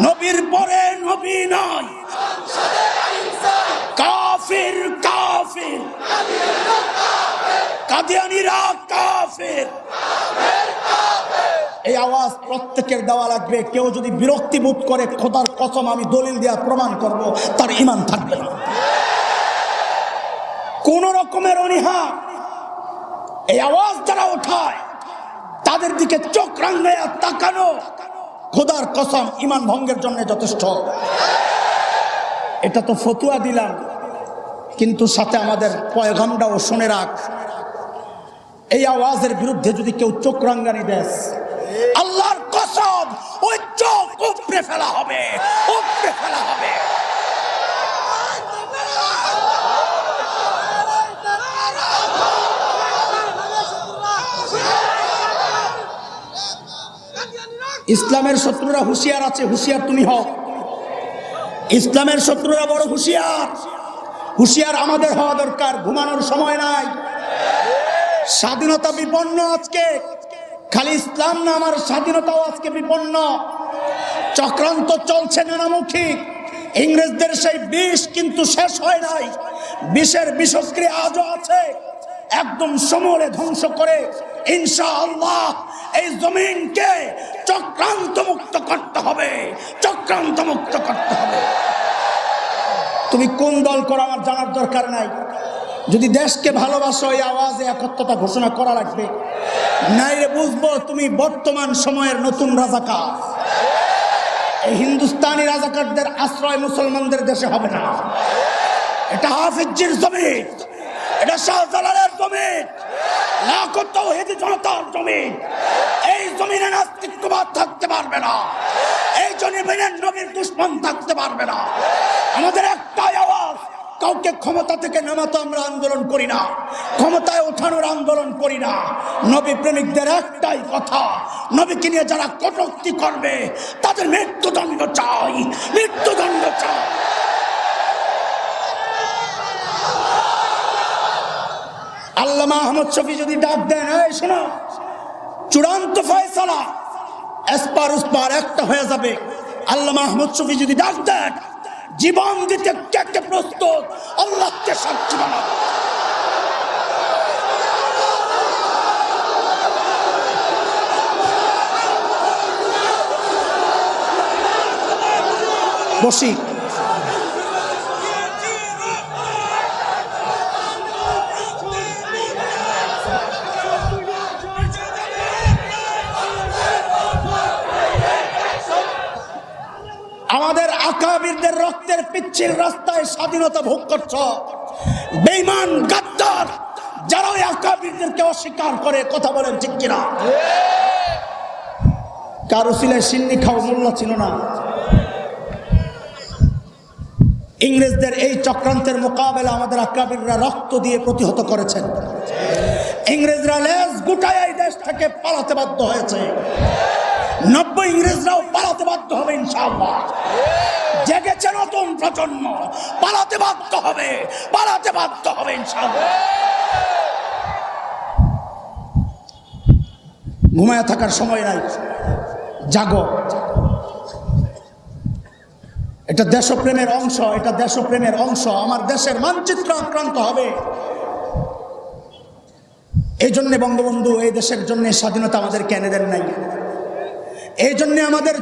নবীর পরে নবী নাই, কাফির কাফির, কাদিয়ানীরা কাফির। এই আওয়াজ প্রত্যেকের দেওয়া লাগবে। কেউ যদি বিরক্তি বোধ করে, খোদার কসম আমি দলিল দেওয়া প্রমাণ করব, তার ঈমান থাকবে না। কোন রকমের অনীহা এই আওয়াজ যারা ওঠায় তাদের দিকে চোখ রাঙাইয়া তাকানো, খোদার কসম ঈমান ভঙ্গের জন্য যথেষ্ট। এটা তো ফতুয়া দিলাম, কিন্তু সাথে আমাদের পয়গামটাও শুনে রাখ। এই আওয়াজের বিরুদ্ধে যদি কেউ চোখ রাঙ্গানি দেয়, আল্লাহর কসম ওই চোখ উপড়ে ফেলা হবে, উপড়ে ফেলা হবে। ইসলামের শত্রুরা হুঁশিয়ার আছে, হুঁশিয়ার তুমি হও। ইসলামের শত্রুরা বড় হুঁশিয়ার, হুঁশিয়ার আমাদের হওয়া দরকার। ঘুমানোর সময় নাই। স্বাধীনতা বিপন্ন আজকে, খালি ইসলাম না, আমার স্বাধীনতাও আজকে বিপন্ন। চক্রান্ত চলছে নানামুখী। ইংরেজদের সেই বিষ কিন্তু শেষ হয় নাই, বিষের বিষক্রিয়া আজও আছে। একদম সমূলে ধ্বংস করে ইনশাআল্লাহ এই জমিনকে চক্রান্ত মুক্ত করতে হবে, চক্রান্ত মুক্ত করতে হবে। তুমি কোন দল করো আমার জানার দরকার নাই। যদি দেশকে ভালোবাসো, এই আওয়াজে একত্রতা ঘোষণা করা লাগবে। নাইলে বুঝবো তুমি বর্তমান সময়ের নতুন রাজাকার। এই হিন্দুস্তানি রাজাকারদের আশ্রয় মুসলমানদের দেশে হবে না। এটা হাফিজির জমিন, এটা শাহজালালের জমিন, লাখো তাওহীদি জনতার জমিন। এই জমিনে নাস্তিকবাদ থাকতে পারবে না, এই জমিনে নবীর দুশমন থাকতে পারবে না। আমাদের একটাই আওয়াজ, কাউকে ক্ষমতা থেকে নামাতে আমরা আন্দোলন করি না, ক্ষমতায় ওঠানোর আন্দোলন করি না। নবী প্রেমিকদের একটাই কথা, নবীকে নিয়ে যারা কটূক্তি করবে তাদের মৃত্যুদণ্ড চাই, মৃত্যুদণ্ড চাই। আল্লামা আহমদ শফী যদি ডাক দেন, এই শোনো, চূড়ান্ত ফয়সালা এসপার উসপার একটা হয়ে যাবে। আল্লামা আহমদ শফী যদি ডাক দেন, জীবন দিতে কে কে প্রস্তুত? আল্লাহকে সাক্ষী বানাবো। বসি আমাদের আকাবিরদের রক্তের পিচ্ছিল রাস্তায় স্বাধীনতা ভোগ করছ। বেঈমান গাদ্দার যারা ওই আকাবিরদেরকে অস্বীকার করে, কথা বলেন ঠিক কিনা? কারো সিলায় সিন্নি খাও মোল্লা ছিল না। ইংরেজদের এই চক্রান্তের মোকাবেলা আমাদের আকাবিররা রক্ত দিয়ে প্রতিহত করেছেন। ইংরেজরা লেজ গুটায় এই দেশ থেকে পালাতে বাধ্য হয়েছে। 90 ইংরেজরাও পালাতে বাধ্য হবে ইনশাআল্লাহ। জেগেছে নতুন প্রজন্ম, পালাতে বাধ্য হবে, পালাতে বাধ্য হবে ইনশাআল্লাহ। ঘুমায় থাকার সময় নাই, জাগো। এটা দেশপ্রেমের অংশ, এটা দেশপ্রেমের অংশ। আমার দেশের মানচিত্র আক্রান্ত হবে। এই জন্যে বঙ্গবন্ধু এই দেশের জন্য স্বাধীনতা আমাদেরকে এনে দেন নাই। এই জন্য আমাদের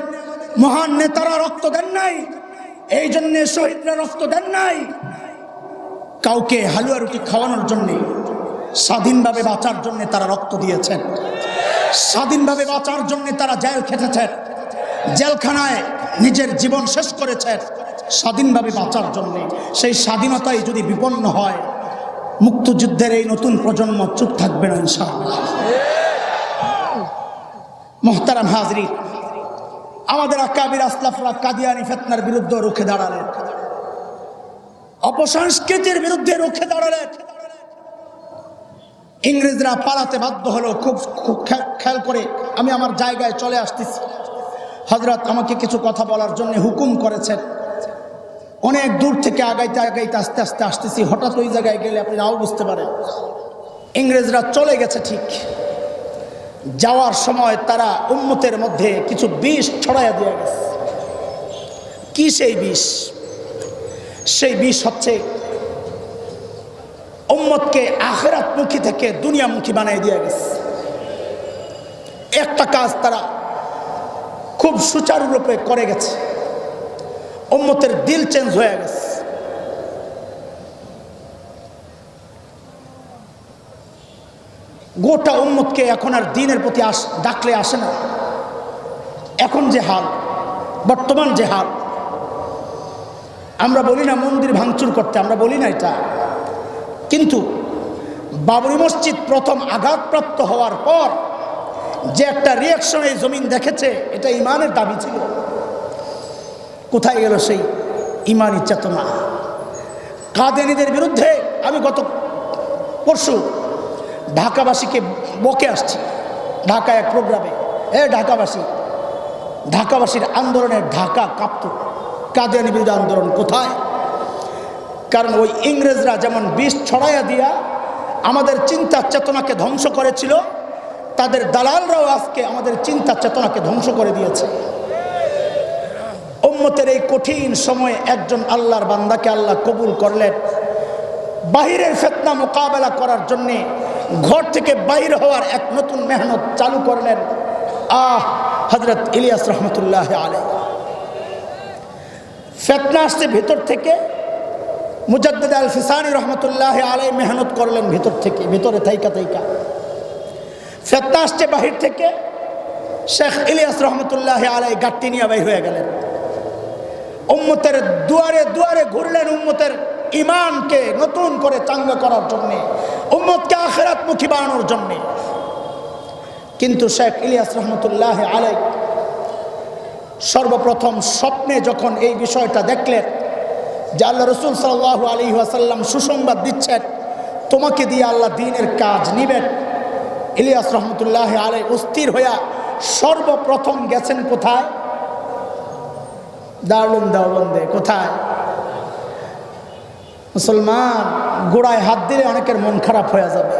মহান নেতারা রক্ত দেন নাই, এই জন্য শহীদরা রক্ত দেন নাই কাউকে হালুয়া রুটি খাওয়ানোর জন্যে। স্বাধীনভাবে বাঁচার জন্য তারা রক্ত দিয়েছেন, স্বাধীনভাবে বাঁচার জন্য তারা জেল খেটেছেন, জেলখানায় নিজের জীবন শেষ করেছেন স্বাধীনভাবে বাঁচার জন্য। সেই স্বাধীনতাই যদি বিপন্ন হয়, মুক্তিযুদ্ধের এই নতুন প্রজন্ম চুপ থাকবে না ইনশাআল্লাহ। মুহতারাম হাজরিন, আমাদের আকাবির আসলাফরা কাদিয়ানি ফিতনার বিরুদ্ধে রুখে দাঁড়ালেন, অপসংস্কৃতির বিরুদ্ধে রুখে দাঁড়ালেন। ইংরেজরা পালাতে বাধ্য হলো। খুব খেয়াল করে আমি আমার জায়গায় চলে আসতেছি। হযরত আমাকে কিছু কথা বলার জন্য হুকুম করেছেন। অনেক দূর থেকে আগাইতে আগাইতে আস্তে আস্তে আসতেছি, হঠাৎ ওই জায়গায় গেলে আপনি নাও বুঝতে পারেন ইংরেজরা চলে গেছে। ঠিক যাওয়ার সময় তারা উম্মতের মধ্যে কিছু বিষ ছড়াইয়া দিয়ে গেছে। কি সেই বিষ? সেই বিষ হচ্ছে উম্মতকে আখিরাতমুখী থেকে দুনিয়ামুখী বানিয়ে দিয়ে গেছে। একটা কাজ তারা খুব সুচারুরূপে করে গেছে, উম্মতের দিল চেঞ্জ হয়ে গেছে। গোটা উম্মতকে এখন আর দ্বীনের প্রতি ডাকলে আসে না। এখন যে হাল, বর্তমান যে হাল, আমরা বলি না মন্দির ভাঙচুর করতে, আমরা বলি না এটা, কিন্তু বাবরি মসজিদ প্রথম আঘাতপ্রাপ্ত হওয়ার পর যে একটা রিয়াকশন এই জমিন দেখেছে, এটা ইমানের দাবি ছিল। কোথায় গেল সেই ইমানি চেতনা? কাদিয়ানীদের বিরুদ্ধে আমি গত পরশু ঢাকাবাসীকে বকে আসছি, ঢাকা এক প্রোগ্রামে। ঢাকাবাসীর আন্দোলনের ঢাকা কাঁপত। কাদিয়ানী বিরোধী আন্দোলন কোথায়? কারণ ওই ইংরেজরা যেমন বিষ ছড়াইয়া দিয়া আমাদের চিন্তা চেতনাকে ধ্বংস করেছিল, তাদের দালালরাও আজকে আমাদের চিন্তা চেতনাকে ধ্বংস করে দিয়েছে। উম্মতের এই কঠিন সময়ে একজন আল্লাহর বান্দাকে আল্লাহ কবুল করলেন, বাহিরের ফিতনা মোকাবেলা করার জন্যে ঘর থেকে বাইর হওয়ার এক নতুন মেহনত চালু করলেন। হযরত ইলিয়াস রহমতুল্লাহ আলাইহি। ফিতনা আসছে ভিতর থেকে, মুজাদ্দিদ আল ফিসানি রহমতুল্লাহ আলাইহি মেহনত করলেন ভিতর থেকে, ভিতরে থাইকা। ফিতনা আসছে বাহির থেকে, শেখ ইলিয়াস রহমতুল্লাহ আলাইহি গাট্টি নিয়ে বাইর হয়ে গেলেন। উম্মতের দুয়ারে দুয়ারে ঘুরলেন, উম্মতের ইমানকে নতুন করে চাঙ্গা করার জন্যে, উম্মতকে আখিরাতমুখী বানানোর জন্যে। কিন্তু শেখ ইলিয়াস রহমতুল্লাহ আলাইহি সর্বপ্রথম স্বপ্নে যখন এই বিষয়টা দেখলেন যে আল্লাহ রসুল সাল্লাল্লাহু আলাইহি ওয়াসাল্লাম সুসংবাদ দিচ্ছেন, তোমাকে দিয়ে আল্লাহ দ্বীনের কাজ নিবেন, ইলিয়াস রহমতুল্লাহ আলাইহি অস্থির হইয়া সর্বপ্রথম গেছেন কোথায়? দারুল দেওবন্দে। কোথায়? মুসলমান, গোড়ায় হাত দিলে অনেকের মন খারাপ হয়ে যাবে।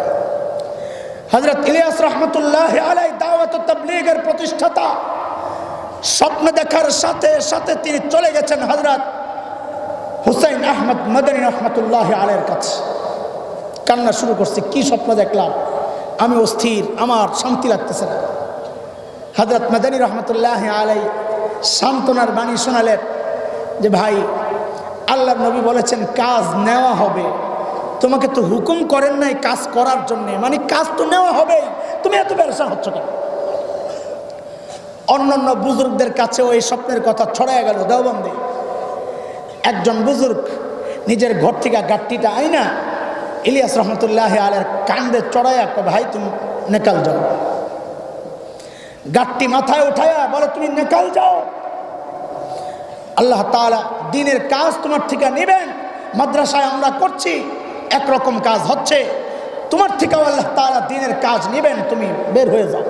হযরত ইলিয়াস রহমতুল্লাহ আলাইহি দাওয়াত ও তাবলীগের প্রতিষ্ঠাতা, স্বপ্ন দেখার সাথে সাথে তিনি চলে গেছেন হযরত হুসাইন আহমদ মদনী রহমতুল্লাহ আলাইহির কাছে। কান্না শুরু করছে, কি স্বপ্ন দেখলাম, আমি অস্থির, আমার শান্তি লাগতেছে না। হযরত মদনী রহমতুল্লাহ আলাইহি সান্ত্বনার বাণী শোনালেন যে ভাই, আল্লাহর নবী বলেছেন কাজ নেওয়া হবে, তোমাকে তো হুকুম করেন নাই কাজ করার জন্যে, মানে কাজ তো নেওয়া হবেই, তুমি এত পেরেশান হচ্ছ কেন? অন্যান্য বুজুর্গদের কাছেও এই স্বপ্নের কথা ছড়ায় গেল দেওবন্দে। একজন বুজুর্গ নিজের ঘর থেকে গাট্টিটা আইনা ইলিয়াস রহমতুল্লাহ আলাইহির কান্দে চড়াইয়া, ভাই তুমি নেকাল যাও। গাট্টি মাথায় উঠায়া বলে, তুমি নেকাল যাও, আল্লাহ তাআলা দ্বীনের কাজ তোমার থেকে নেবেন। মাদ্রাসায় আমরা করছি, একরকম কাজ হচ্ছে, তোমার থেকেও আল্লাহ তাআলা দ্বীনের কাজ নেবেন, তুমি বের হয়ে যাও।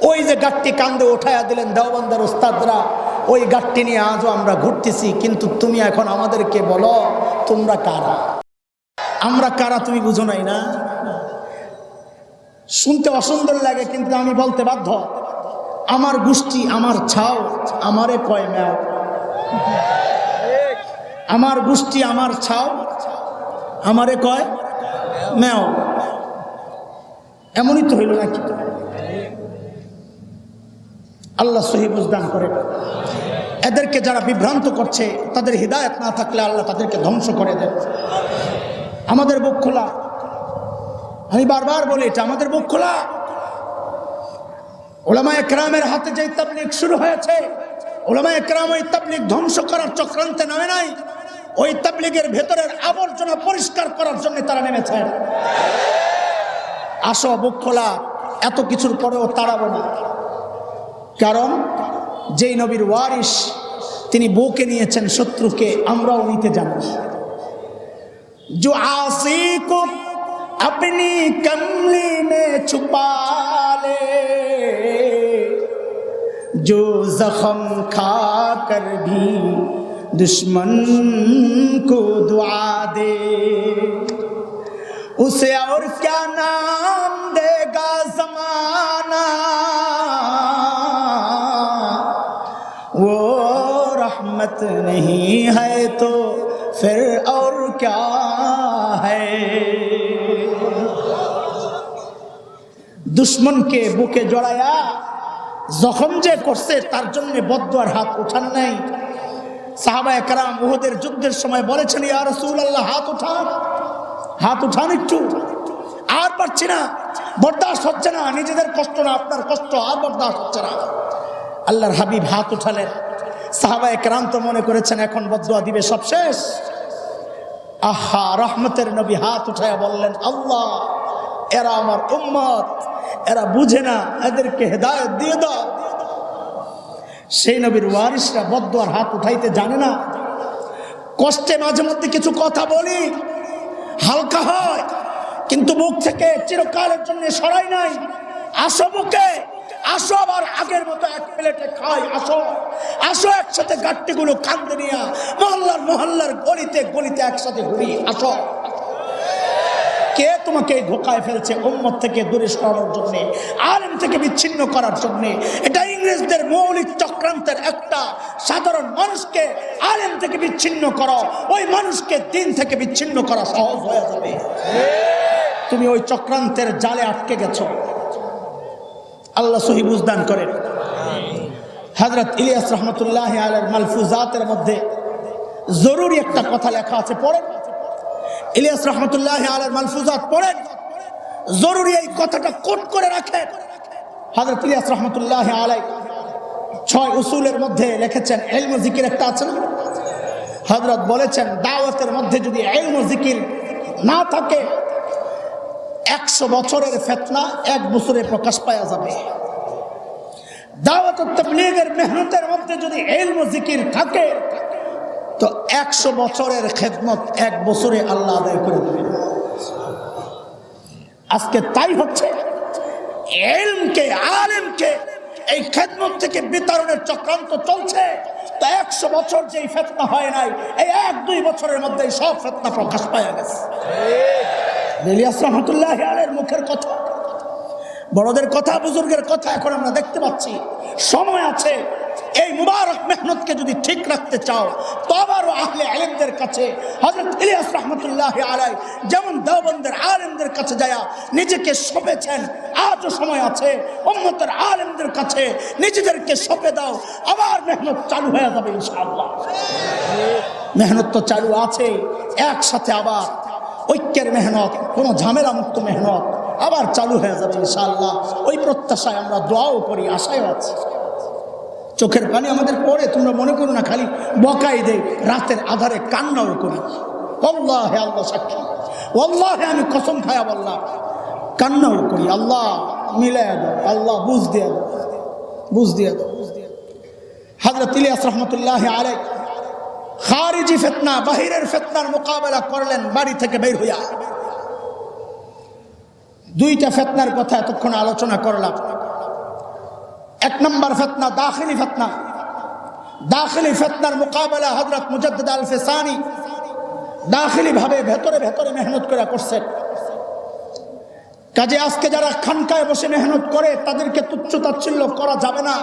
ওই যে গাট্টি কান্দে উঠায়া দিলেন দেওবন্দের উস্তাদরা, ওই গাট্টি নিয়ে আজও আমরা ঘুরতেছি। কিন্তু তুমি এখন আমাদেরকে বলো, তোমরা কারা? আমরা কারা তুমি বুঝো নাই না? শুনতে অসুন্দর লাগে, কিন্তু আমি বলতে বাধ্য। আমার গোষ্ঠী আমার ছাও, আমারে কয় ম্যাও। আমার গোষ্ঠী আমার ছাও, আমারে কয় ম্যাও। এমনই তো হইল নাকি? আল্লাহ সহি বুঝদান করেন। এদেরকে যারা বিভ্রান্ত করছে, তাদের হিদায়াত না থাকলে আল্লাহ তাদেরকে ধ্বংস করে দেন। আমাদের বুক খোলা, আমি বারবার বলি এটা, আমাদের বুক খোলা। উলামায়ে কেরামের হাতে যে তাবলীগ শুরু হয়েছে, উলামায়ে কেরাম ওই তাবলীগ ধ্বংস করার চক্রান্তে নামে নাই, ওই তাবলীগের ভেতরের আবর্জনা পরিষ্কার করার জন্য তারা নেমেছেন। আসো, বুক খোলা, এত কিছুর পরেও তাড়াবো না। কারণ যেই নবীর ওয়ারিস, তিনি বউকে নিয়েছেন শত্রুকে, আমরাও নিতে জানি। जो आसी को अपनी कमली में छुपा ले, जो जख्म खा कर भी दुश्मन को दुआ दे, उसे और क्या नाम देगा ज़माना, वो रहमत नहीं है तो फिर और क्या है। দুশ্মনকে বুকে জড়ায়া জখম যে করছে তার জন্য বদদুয়ার হাত উঠান নাই। সাহাবায়ে কেরাম উহুদের যুদ্ধের সময় বলেছেন, ইয়া রাসূলুল্লাহ হাত উঠান একটু, আর পারছি না, বরদাস্ত হচ্ছে না, নিজেদের কষ্ট না আপনার কষ্ট আর বরদাস্ত হচ্ছে না। আল্লাহর হাবিব হাত উঠালেন। সাহাবায়ে কেরাম তো মনে করেছেন এখন বদদুয়া দিবে, সব শেষ। আহা, রহমতের নবী হাত উঠায়া বললেন, আল্লাহ এরা আমার উম্মত, এরা বুঝে না, এদেরকে হেদায়েত দিয়ে দাও। সেই নবীর ওয়ারিসরা বদদুয়ার হাত উঠাইতে জানে না। কষ্টে মাঝে মধ্যে কিছু কথা বলি, হালকা হয়, কিন্তু মুখ থেকে চিরকালের জন্য সরাই নাই। আসো বুকে, আসো আবার আগের মতো এক প্লেটে খাই, আসো আসো একসাথে গাট্টিগুলো কান্দে নিয়ে মহল্লার গলিতে গলিতে একসাথে ঘুরি, আসো। কে তোমাকে ধোকায় ফেলছে উম্মত থেকে দূরে সরানোর জন্য, আলেম থেকে বিচ্ছিন্ন করার জন্য? এটা ইংরেজদের মৌলিক চক্রান্তের একটা। সাধারণ মানুষকে আলেম থেকে বিচ্ছিন্ন করো, ওই মানুষকে দিন থেকে বিচ্ছিন্ন করা সহজ হয়ে যাবে। তুমি ওই চক্রান্তের জালে আটকে গেছো। আল্লাহ সহি বুঝদান করেন। হযরত ইলিয়াস রহমতুল্লাহ আলাইহির মালফুজাতের মধ্যে জরুরি একটা কথা লেখা আছে, পড়েন। ইলিয়াস রহমতুল্লাহ আলাইহির মালফুজাত পড়েন, জরুরি এই কথাটা কোট করে রাখেন। হযরত ইলিয়াস রহমতুল্লাহ আলাইহি 6 উসুলের মধ্যে লিখেছেন, ইলম ও জিকির একটা আছে না? হযরত বলেছেন, দাওয়াতের মধ্যে যদি ইলম ও জিকির না থাকে, 100 বছরের ফিতনা 1 বছরে প্রকাশ পাওয়া যাবে। দাওয়াত ও তাবলীগের মেহনতের মধ্যে যদি ইলম ও জিকির থাকে, তো 100 বছরের খেদমত 1 বছরে আল্লাহ আদায় করে দেবেন। আজকে তাই হচ্ছে। ইলমকে, আলেমকে এই খেদমত থেকে বিতরণের চক্রান্ত চলছে। তো 100 বছর যেই ফিতনা হয় নাই, এই 1-2 বছরের মধ্যে সব ফিতনা প্রকাশ পাওয়া গেছে। ইলিয়াস রহমতুল্লাহ আলাইহির মুখের কথা, বড়দের কথা, বুজুর্গের কথা এখন আমরা দেখতে পাচ্ছি। সময় আছে। এই মুবারক মেহনতকে যদি ঠিক রাখতে চাও, তো আবারও আহলে ইলমদের কাছে হযরত ইলিয়াস রহমতুল্লাহ আলাইহি যেমন দেওবন্দের আলেমদের কাছে যায়া নিজেকে সঁপেছেন, আজও সময় আছে উম্মতের আলেমদের কাছে নিজেদেরকে সঁপে দাও। আবার মেহনত চালু হয়ে যাবে ইনশাআল্লাহ। মেহনত তো চালু আছে, একসাথে আবার ঐক্যের মেহনত, কোনো ঝামেলা মুক্ত মেহনত আবার চালু হয়ে যাবে ইনশাআল্লাহ। ওই প্রত্যাশায় আমরা দোয়াও করি, আশায় আছি। চোখের পানি আমাদের পড়ে, তোমরা মনে করো না খালি বকাই দেই, রাতের আধারে কান্নাও করি। আল্লাহে, আল্লাহ সাক্ষী, আল্লাহে আমি কসম খায়া বললাম, কান্নাও করি। আল্লাহ মিলাইয়া দাও, আল্লাহ বুঝ দিয়ে দাও, বুঝ দিয়ে দাও। হযরত ইলিয়াস রহমতুল্লাহ আলাইহি খারিজি ফিতনা, বাহিরের ফিতনার মোকাবেলা করলেন বাড়ি থেকে বের হইয়া। 2টা ফিতনার কথা এতক্ষণ আলোচনা করলাম। 1 নম্বর ফিতনা দাখিলি ফিতনা। দাখিলি ফিতনার মোকাবেলা হযরত মুজাদ্দিদ আল ফিসানি দাখিলি ভাবে ভেতরে ভেতরে মেহনত করে করছেন। কাজে আজকে যারা খানকায় বসে মেহনত করে তাদেরকে তুচ্ছ তাচ্ছিল্য করা যাবে না।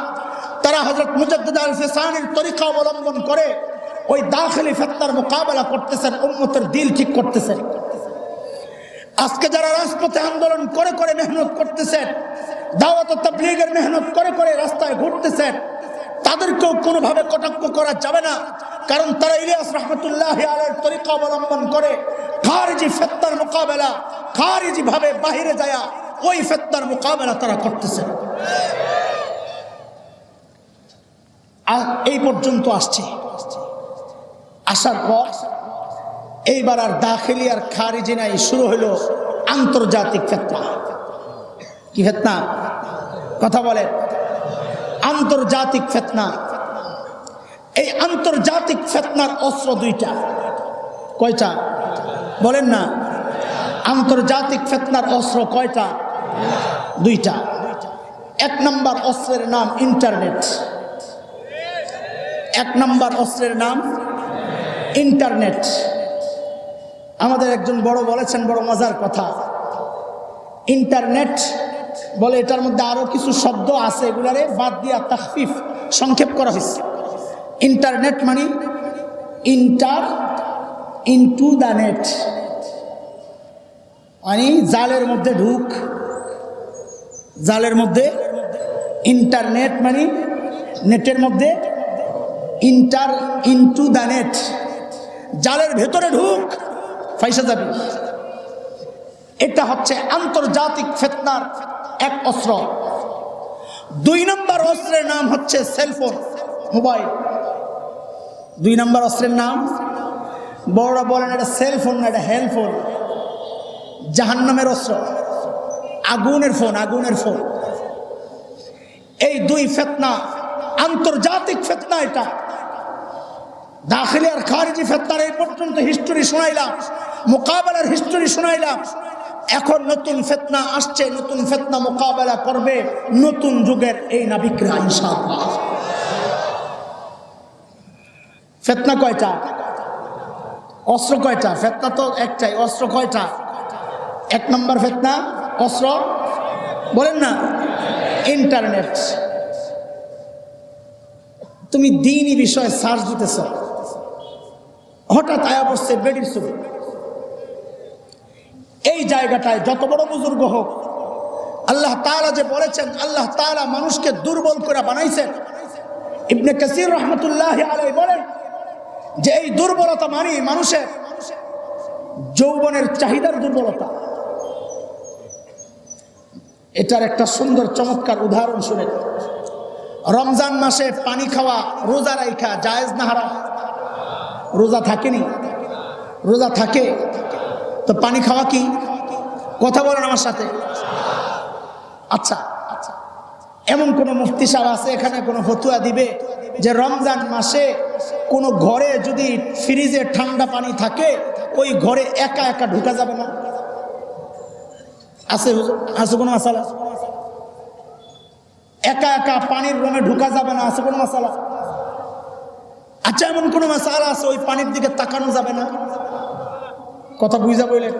তারা হযরত মুজাদ্দিদ আল ফিসানির তরিকা অবলম্বন করে ওই দাখিলি ফিতনার মোকাবেলা করতেছেন, উম্মতের দিল ঠিক করতেছেন। আজকে যারা রাজপথে আন্দোলন করে করে মেহনত করতেছেন, দাওয়াত ও তাবলীগের মেহনত করে করে রাস্তায় ঘুরতেছেন, তাদেরকেও কোনোভাবে কটাক্ষ করা যাবে না। কারণ তারা ইলিয়াস রহমতুল্লাহ আলাইহির তরিকা অবলম্বন করে খারিজি ফিতনার মোকাবেলা, খারিজি ভাবে বাহিরে যায় ওই ফিতনার মোকাবেলা তারা করতেছেন। এই পর্যন্ত আসছে। আসার পর এইবার আর দাখিলি আর খারিজি নাই, শুরু হলো আন্তর্জাতিক ফিতনা। কি ফিতনা? কথা বলেন। আন্তর্জাতিক ফিতনা। এই আন্তর্জাতিক ফিতনার অস্ত্র 2টা। কয়টা বলেন না? আন্তর্জাতিক ফিতনার অস্ত্র কয়টা? 2টা। 1 নম্বর অস্ত্রের নাম ইন্টারনেট। 1 নম্বর অস্ত্রের নাম ইন্টারনেট। আমাদের একজন বড় বলেছেন, বড় মজার কথা, ইন্টারনেট বলে এটার মধ্যে আরো কিছু শব্দ আছে, এগুলারে বাদ দিয়া তাখফিফ সংক্ষেপ করা হয়েছে। ইন্টারনেট মানে ইন্টার ইনটু দ্য নেট, মানে জালের মধ্যে ঢুক, জালের মধ্যে। ইন্টারনেট মানে নেটের মধ্যে, ইন্টার ইনটু দ্য নেট, জালের ভেতরে ঢুক, ফাইসা যাবি। এটা হচ্ছে আন্তর্জাতিক ফিতনার এক অস্ত্র। 2 নম্বর অস্ত্রের নাম হচ্ছে সেলফোন, মোবাইল। 2 নম্বর অস্ত্রের নাম, বড়রা বলেন এটা সেলফোন না, এটা হেলফোন, জাহান্নামের অস্ত্র, আগুনের ফোন, আগুনের ফোন। এই 2 ফিতনা আন্তর্জাতিক ফিতনা। এটা দাখিলি আর খারিজি ফিতনার এই পর্যন্ত হিস্টোরি শোনাইলাম, মোকাবেলার হিস্টোরি শোনাইলাম। এখন নতুন ফিতনা আসছে, নতুন ফিতনা মোকাবেলা করবে নতুন যুগের এই নাবিকরা ইনশাআল্লাহ। ফিতনা কয়টা? অস্ত্র কয়টা? ফিতনা তো একটাই, অস্ত্র কয়টা? 1 নম্বর ফিতনা অস্ত্র বলেন না, ইন্টারনেট। তুমি দ্বীনি বিষয়ে সার্চ দিতেছ, হঠাৎ আয়া বসছে বেডির ছবি। এই জায়গাটায় যত বড় বুজুর্গ হোক, আল্লাহ তাআলা যে বলেছেন, আল্লাহ তাআলা মানুষকে দুর্বল করে বানাইছেন। ইবনে কাসির রহমতুল্লাহ আলাইহি বলেন যে এই দুর্বলতা মানে মানুষের যৌবনের চাহিদার দুর্বলতা। এটার একটা সুন্দর চমৎকার উদাহরণ শুনেন। রমজান মাসে পানি খাওয়া, রোজা রাখা জায়েজ না হারাম? রোজা থাকেনি? রোজা থাকে তো পানি খাওয়া কি? কথা বলেন আমার সাথে। আচ্ছা, এমন কোন মুফতি সাহেব আছে এখানে কোন ফতুয়া দিবে যে রমজান মাসে কোন ঘরে যদি ফ্রিজে ঠান্ডা পানি থাকে, ওই ঘরে একা একা ঢুকা যাবে না? আছে হুজুর? আছে কোনো মাসালা? একা একা পানির রুমে ঢুকা যাবে না, আছে কোনো মাসালা? আচ্ছা, এমন কোনো মাসালা আছে ওই পানির দিকে তাকানো যাবে না? কথা বুঝা বললেন?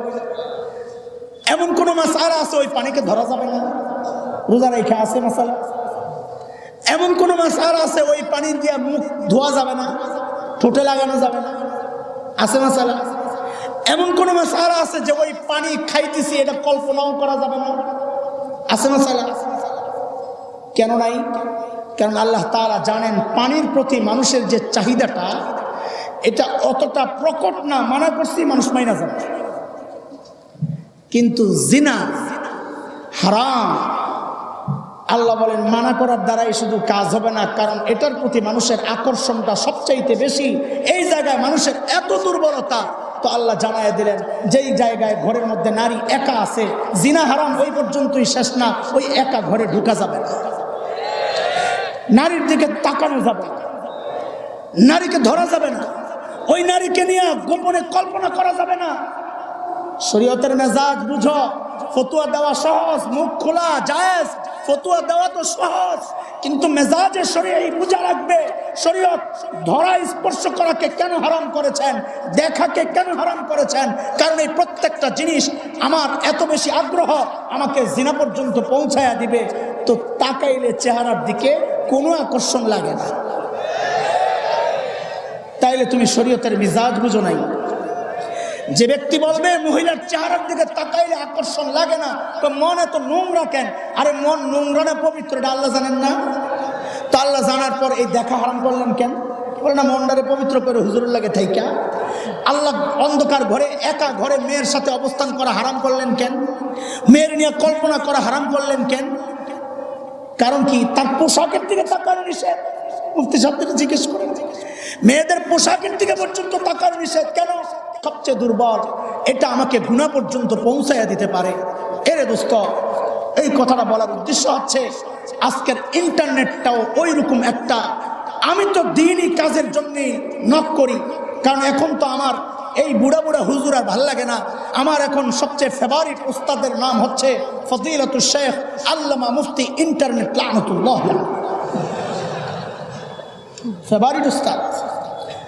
এমন কোন মাসালা আছে ওই পানিকে ধরা যাবে না? রোজা রেখা আছে মাসালা? এমন কোন মাসালা আছে ওই পানি দিয়ে মুখ ধোয়া যাবে না, ঠোঁটে লাগানো যাবে না? আছে মাসালা? এমন কোন মাসালা আছে যে ওই পানি খাইতেছি এটা কল্পনাও করা যাবে না? আছে মাসালা? কেন নাই? কারণ আল্লাহ তাআলা জানেন পানির প্রতি মানুষের যে চাহিদাটা, এটা অতটা প্রকট না। মানা করছি, মানুষ মাইনা যাবে। কিন্তু জিনা হারাম, আল্লাহ বলেন মানা করার দ্বারাই শুধু কাজ হবে না, কারণ এটার প্রতি মানুষের আকর্ষণটা সবচাইতে বেশি। এই জায়গায় মানুষের এত দুর্বলতা, তো আল্লাহ জানায় দিলেন যেই জায়গায় ঘরের মধ্যে নারী একা আছে, জিনা হারাম ওই পর্যন্তই শেষ না, ওই একা ঘরে ঢুকা যাবে না, নারীর দিকে তাকানো যাবে না, নারীকে ধরা যাবে না, ওই নারীকে নিয়ে গোপনে কল্পনা করা যাবে না। শরীয়তের মেজাজ বুঝো। ফতুয়া দেওয়া সহজ, মুখ খোলা জায়েজ, ফতুয়া দেওয়া তো সহজ, কিন্তু মেজাজে শরীয়ত বুঝা লাগবে। শরীয়ত ধরা স্পর্শ করাকে কেন হারাম করেছেন, দেখাকে কেন হারাম করেছেন? কারণ এই প্রত্যেকটা জিনিস আমার এত বেশি আগ্রহ আমাকে জিনা পর্যন্ত পৌঁছায়া দিবে। তো তাকাইলে চেহারার দিকে কোনো আকর্ষণ লাগে না, তাইলে তুমি শরীয়তের মিজাজ বুঝো নাই। যে ব্যক্তি বলবে মহিলার চেহারার দিকে তাকাইলে আকর্ষণ লাগে না, তো মন এত নোংরা কেন? আরে মন নোংরা না পবিত্র, এটা আল্লাহ জানেন না? তো আল্লাহ জানার পর এই দেখা হারাম করলেন কেন? বলে না মনটারে পবিত্র করে হুজুরের লাগে থাইকা। আল্লাহ অন্ধকার ঘরে একা ঘরে মেয়ের সাথে অবস্থান করা হারাম করলেন কেন? মেয়ের নিয়ে কল্পনা করা হারাম করলেন কেন? কারণ কি? তার পোশাকের দিকে তাকানো নিষেধ। মুফতি সাহেবদের জিজ্ঞেস করেন, মেয়েদের পোশাকের দিকে পর্যন্ত তাকানো নিষেধ কেন? সবচেয়ে দুর্বল, এটা আমাকে গুনাহ পর্যন্ত পৌঁছাইয়া দিতে পারে। এরে দোস্ত, এই কথাটা বলার উদ্দেশ্য হচ্ছে আজকের ইন্টারনেটটাও ওই রকম একটা। আমি তো দ্বীনি কাজের জন্যই নক করি, কারণ এখন তো আমার এই বুড়া বুড়া হুজুর আর ভাল লাগে না। আমার এখন সবচেয়ে ফেভারিট উস্তাদের নাম হচ্ছে ফজিলাতুল শেখ আল্লামা মুফতি ইন্টারনেট লানাতুল্লাহ, ফেভারিট উস্তাদ।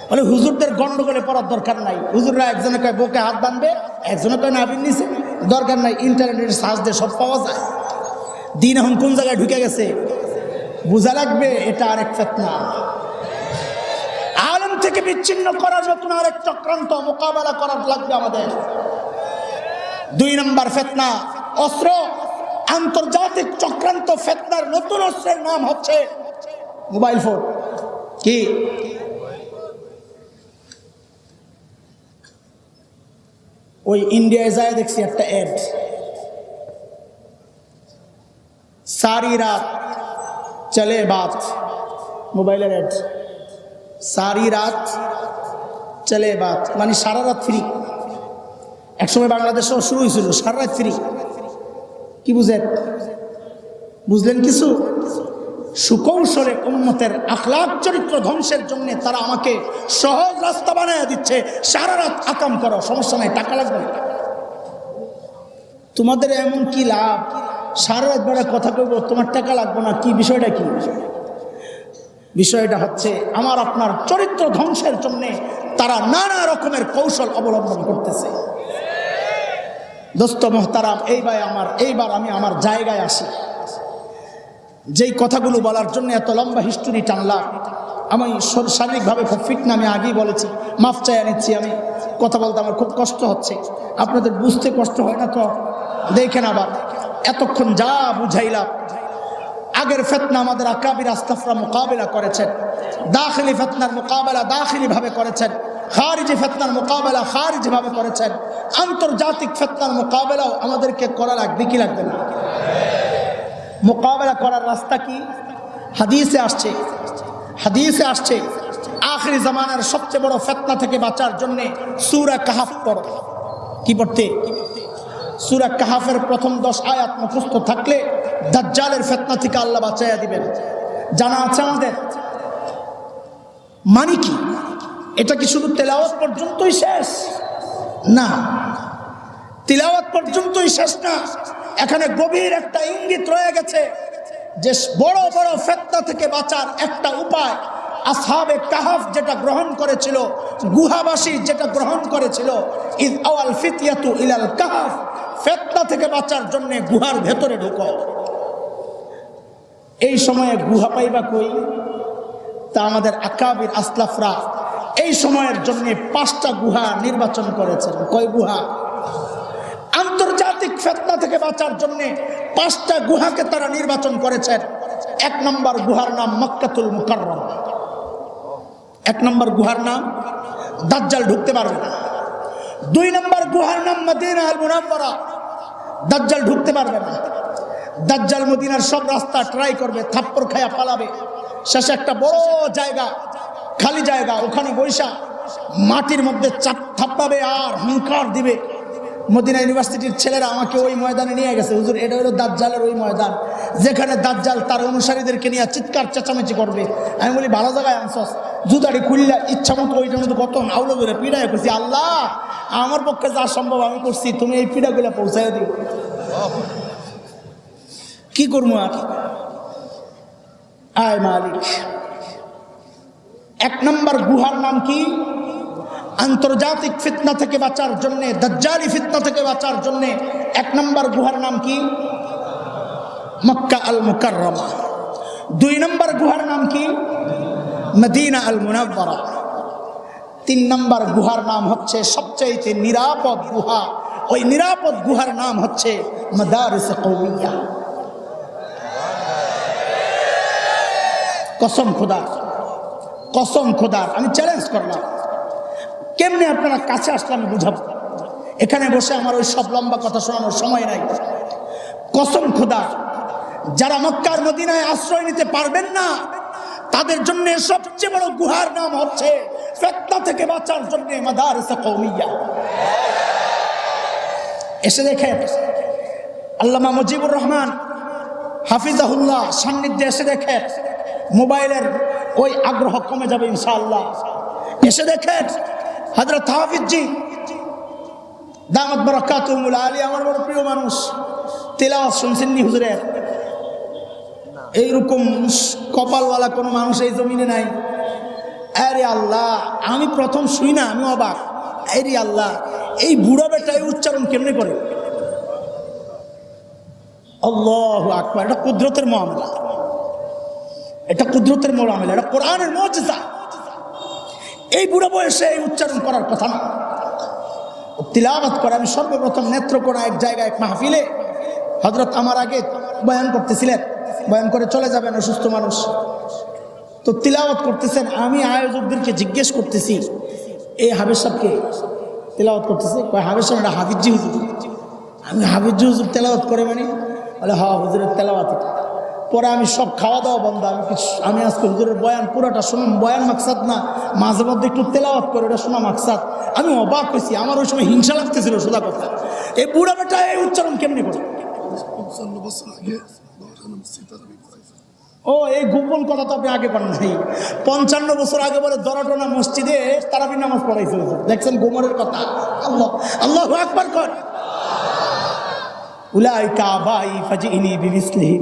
বলে হুজুরদের গন্ডগোলে পড়ার দরকার নাই, হুজুররা একজনে কয় বুকে হাত বাঁধবে, একজনে কয় নাভির নিচে, দরকার নাই, ইন্টারনেটের সার্চ দিয়ে সব পাওয়া যায়। দিন এখন কোন জায়গায় ঢুকে গেছে বোঝা লাগবে, এটা আরেক ফিতনা। আলেম থেকে বিচ্ছিন্ন করার নতুন আরেক চক্রান্ত মোকাবেলা করার লাগবে আমাদের। 2 নম্বর ফিতনা অস্ত্র, আন্তর্জাতিক চক্রান্ত ফিতনার নতুন অস্ত্রের নাম হচ্ছে মোবাইল ফোন। কি ওই ইন্ডিয়ায় যায় দেখছি একটা অ্যাড, সারি রাত চলে বাত, মোবাইলের অ্যাড, সারি রাত চলে বাত মানে সারা রাত ফ্রি। একসময় বাংলাদেশেও শুরু হয়েছিল সারা রাত ফ্রি। কি বুঝলেন কিছু? সুকৌশলে উম্মতের আখলাক চরিত্র ধ্বংসের জন্য তারা আমাকে সহজ রাস্তা বানায় দিচ্ছে, সারা রাত আকাম করো, সমস্যা নাই, টাকা লাগবে না। তোমাদের এমন কি লাভ, সারা রাত বেড়া কথা কইব, তোমার টাকা লাগবে না, কি বিষয়টা কি? বিষয়টা হচ্ছে আমার আপনার চরিত্র ধ্বংসের জন্য তারা নানা রকমের কৌশল অবলম্বন করতেছে। দোস্ত মোহতারাম, এইবার আমি আমার জায়গায় আসি। যেই কথাগুলো বলার জন্য এত লম্বা হিস্টোরি টানলাম, আমি শারীরিকভাবে খুব ফিট না, আমি আগেই বলেছি, মাফ চাইয়া নিচ্ছি। আমি কথা বলতে আমার খুব কষ্ট হচ্ছে, আপনাদের বুঝতে কষ্ট হয় না তো দেখেন। আবার এতক্ষণ যা বুঝাইলাম, আগের ফিতনা আমাদের আকাবির আস্তাফরা মোকাবেলা করেছেন, দাখিলি ফিতনার মোকাবেলা দাখিলিভাবে করেছেন, খারিজি ফিতনার মোকাবেলা খারিজিভাবে করেছেন, আন্তর্জাতিক ফিতনার মোকাবেলাও আমাদেরকে করা লাগবে কি লাগবে না? মোকাবেলা করার রাস্তা কি? হাদিসে আসছে আখিরি জামানার সবচেয়ে বড় ফিতনা থেকে বাঁচার জন্য সূরা কাহাফ পড়ো। কি পড়তে? সূরা কাহাফের প্রথম 10 আয়াত মুখস্থ থাকলে দাজ্জালের ফিতনা থেকে আল্লাহ বাঁচাইয়া দিবেন। জানা আছে আমাদের? মানে কি? এটা কি শুধু তেলাওয়াত পর্যন্তই শেষ? না, তিলাওয়াত পর্যন্তই শেষ না, এখানে গভীর একটা ইঙ্গিত রয়ে গেছে যে বড় বড় ফিতনা থেকে বাঁচার একটা উপায় আসহাবে কাহাফ যেটা গ্রহণ করেছিল, গুহাবাসী যেটা গ্রহণ করেছিল, ইয আওয়াল ফিতয়াতু ইলাল কাহাফ, ফিতনা থেকে বাঁচার জন্য গুহার ভেতরে ঢুকো। এই সময়ে গুহা পাইবা কই? তা আমাদের আকাবির আসলাফরা এই সময়ের জন্য 5টা গুহা নির্বাচন করেছেন। কয় গুহা? আন্তর্জাতিক ফিতনা থেকে বাঁচার জন্য 5টা গুহাকে তারা নির্বাচন করেছেন। 1 নম্বর গুহার নাম মক্কাতুল মুকাররমা। 1 নম্বর গুহার নাম, দাজ্জাল ঢুকতে পারবে না। 2 নম্বর গুহার নাম মদিনা আল মুনাওয়ারা, দাজ্জাল ঢুকতে পারবে না। দাজ্জাল মদিনার সব রাস্তা ট্রাই করবে, থাপ্পড় খায়া পালাবে। শেষে একটা বড় জায়গা, খালি জায়গা, ওখানে বৈশা মাটির মধ্যে চাপ থাপ্পাবে আর হুঙ্কার দিবে। মদিনা ইউনিভার্সিটির ছেলেরা আমাকে ওই ময়দানে নিয়ে গেছে, হুজুর এটা হলো দাজ্জালের ওই ময়দান যেখানে দাজ্জাল তার অনুসারীদেরকে নিয়ে চিৎকার চেঁচামেচি করবে। আমি বলি ভালো জায়গায় আনছস, জুতাড়ি খুললা ইচ্ছা মতো ওইটার মধ্যে কত আউলো ধরে পিড়ায় করছি। আল্লাহ আমার পক্ষে যা সম্ভব আমি করছি, তুমি এই পিড়াগুলো পৌঁছায় দিও। কি করবো আর? আয় মালিক। 1 নম্বর গুহার নাম কি? আন্তর্জাতিক ফিতনা থেকে বাঁচার জন্য, দাজ্জালি ফিতনা থেকে বাঁচার জন্য 1 নম্বর গুহার নাম কি? মক্কা আল মুকাররমা। 2 নম্বর গুহার নাম কি? মদিনা আল মুনাওয়ারা। 3 নম্বর গুহার নাম হচ্ছে সবচেয়ে নিরাপদ গুহা, ওই নিরাপদ গুহার নাম হচ্ছে মাদারিস কওমিয়া। কসম খোদার আমি চ্যালেঞ্জ করলাম, কেমনে আপনারা কাছে আসলে আমি বুঝাবো? এখানে বসে আমার ওই সব লম্বা কথা শোনানোর সময় নাই। কসম খোদা, যারা মক্কার মদিনায় আশ্রয় নিতে পারবেন না তাদের জন্য সবচেয়ে বড় গুহার নাম হচ্ছে ফিতনা থেকে বাঁচার জন্য মাদারিস কওমিয়া। এসে দেখেন আল্লামা মুজিবুর রহমান হাফিজাহুল্লাহ সান্নিধ্যে এসে দেখেন মোবাইলের ওই আগ্রহ কমে যাবে ইনশাআল্লাহ। এসে দেখেন হযরত হাফিজজি দামাত বারাকাতুহুল আলিয়া, আমার বড় প্রিয় মানুষ, তেলাওয়াত শুনছেন নি হুজুরের? এইরকম কপালওয়ালা কোনো মানুষ এই জমিনে নাই। আরে আল্লাহ, আমি প্রথম শুই না, আমি অবাক। আরে আল্লাহ, এই বুড়া বেটা এই উচ্চারণ কেমনে করে? আল্লাহু আকবার। এটা কুদরতের মামলা, এটা কুদরতের মামলা, এটা কোরআনের মুজিজা। এই বুড়া বয়সে এই উচ্চারণ করার কথা না। তিলাওয়াত করে। আমি সর্বপ্রথম নেত্রকোনা এক জায়গায় এক মাহফিলে হযরত আমার আগে বয়ান করতেছিলেন, বয়ান করে চলে যাবেন, অসুস্থ মানুষ। তো তিলাওয়াত করতেছেন, আমি আয়োজকদেরকে জিজ্ঞেস করতেছি এই হাফেজ সাহেবকে তেলাওয়াত করতেছে, কয় হাফেজ সাহেব এটা হাফিজি হুজুর। আমি হাফিজি হুজুর তেলাওয়াত করে মানে? বলে হ্যাঁ, হুজুরের তেলাওয়াত। পরে আমি সব খাওয়া দাওয়া বন্ধ, আমি আজকে হুজুরের বয়ান পুরোটা শুনুন। বয়ান মাকসাদ না, মাঝে মধ্যে একটু তেলাওয়াত করে, ওটা শোনা মাকসাদ। আমি অবাক হয়েছি, আমার ওই সময় হিংসা লাগতেছিল সোজা কথা। এই বুড়া বেটা এই উচ্চারণ কেমনি করে? ও, এই গোপন কথা তো আপনি আগে পান নাই। 55 বছর আগে বলে দরাটনা মসজিদে তারাবির নামাজ পড়াইছে। দেখছেন গোমরের কথা। আল্লাহ আল্লাহু আকবার কর। উলাইকা আবাই ফাজিনি বিমিসলিহি,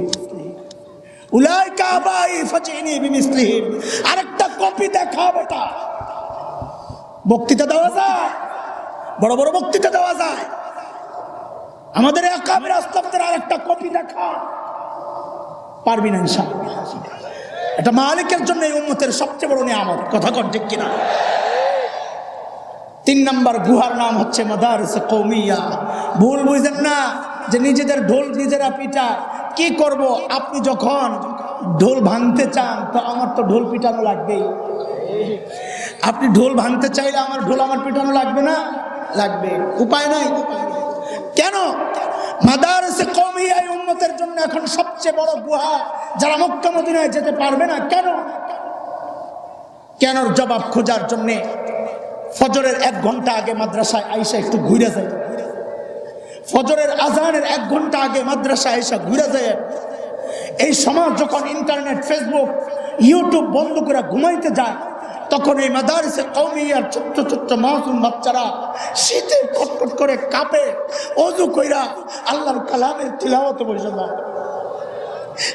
উলাইকা আবাই ফাজিনি বিমিসলিহি। আরেকটা কপি দেখা বেটা। বক্তৃতা দেওয়া যায়, বড় বড় বক্তৃতা দেওয়া যায়। আমাদের আকাবের আস্তাবদের আরেকটা কপি দেখা পারবি না ইনশাআল্লাহ। এটা মালিকের জন্য এই উম্মতের সবচেয়ে বড় নিয়ামত। কথা কন ঠিক কিনা? 3 নম্বর গুহার নাম হচ্ছে মাদারিস কওমিয়া। ভুল বুঝেন না যে নিজেদের ঢোল নিজেরা পিটায়। কি করব? আপনি যখন ঢোল ভাঙতে চান তো আমার তো ঢোল পিটানো লাগবেই। আপনি ঢোল ভাঙতে চাইলে আমার ঢোল আমার পিটানো লাগবে না? লাগবে। উপায় নাই। কেন? মাদারিসে কওমিয়া এই উম্মতের জন্য এখন সবচেয়ে বড় গুহা। যারা মক্কা মদিনায় যেতে পারবে না, কেন? কেনর জবাব খোঁজার জন্য ফজরের 1 ঘন্টা আগে মাদ্রাসায় আইসা একটু ঘুরে যায়। ফজরের আজানের 1 ঘন্টা আগে মাদ্রাসায় আইসা ঘুরে যায়। এই সমাজ যখন ইন্টারনেট, ফেসবুক, ইউটিউব বন্ধ করে ঘুমাইতে যায়, তখন এই মাদারিসে কওমিয়ার ছোট্ট ছোট্ট মাসুম বাচ্চারা শীতে কটকট করে কাঁপে, ওযু কইরা আল্লাহর কালামের তিলাওয়াত বসে যায়।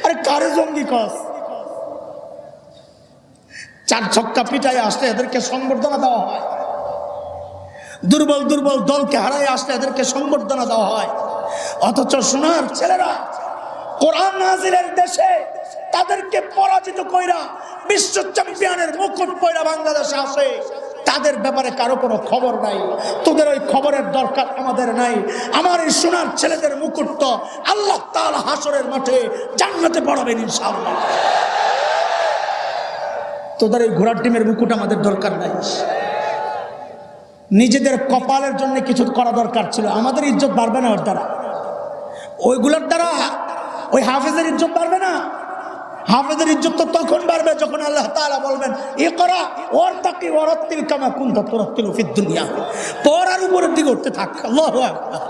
আরে কারে জঙ্গি কস? 4 ছক্কা পিটায় আসলে এদেরকে সংবর্ধনা দেওয়া হয়। দুর্বল দুর্বল দলকে হারায় আসলে এদেরকে সংবর্ধনা দেওয়া হয়। অথচ সোনার ছেলেরা কোরআন নাজিলের দেশে তাদেরকে পরাজিত কইরা বিশ্ব চ্যাম্পিয়নের মুকুট পয়রা বাংলাদেশে আসে, তাদের ব্যাপারে কারো কোনো খবর নাই। তোদের ওই খবরের দরকার আমাদের নাই। আমার এই সোনার ছেলেদের মুকুট তো আল্লাহ তাআলা হাসরের মাঠে জান্নাতে পড়াবেন ইনশাআল্লাহ। তোদের এই ঘোড়ার টিমের মুকুট আমাদের দরকার নাই। নিজেদের কপালের জন্য কিছু করা দরকার ছিল। আমাদের ইজ্জত বাড়বে না ওর দ্বারা, ওইগুলোর দ্বারা ওই হাফেজের ইজ্জত বাড়বে না। হাফেজের ইজ্জত তো তখন বাড়বে যখন আল্লাহ তাআলা বলবেন ইকরা ওয়ারতাকি ওয়ারাত্তিল কামা কুনতা তুরাত্তিলু ফিদ দুনিয়া। পড়ার উপরের দিকে উঠতে থাক। আল্লাহু আকবার।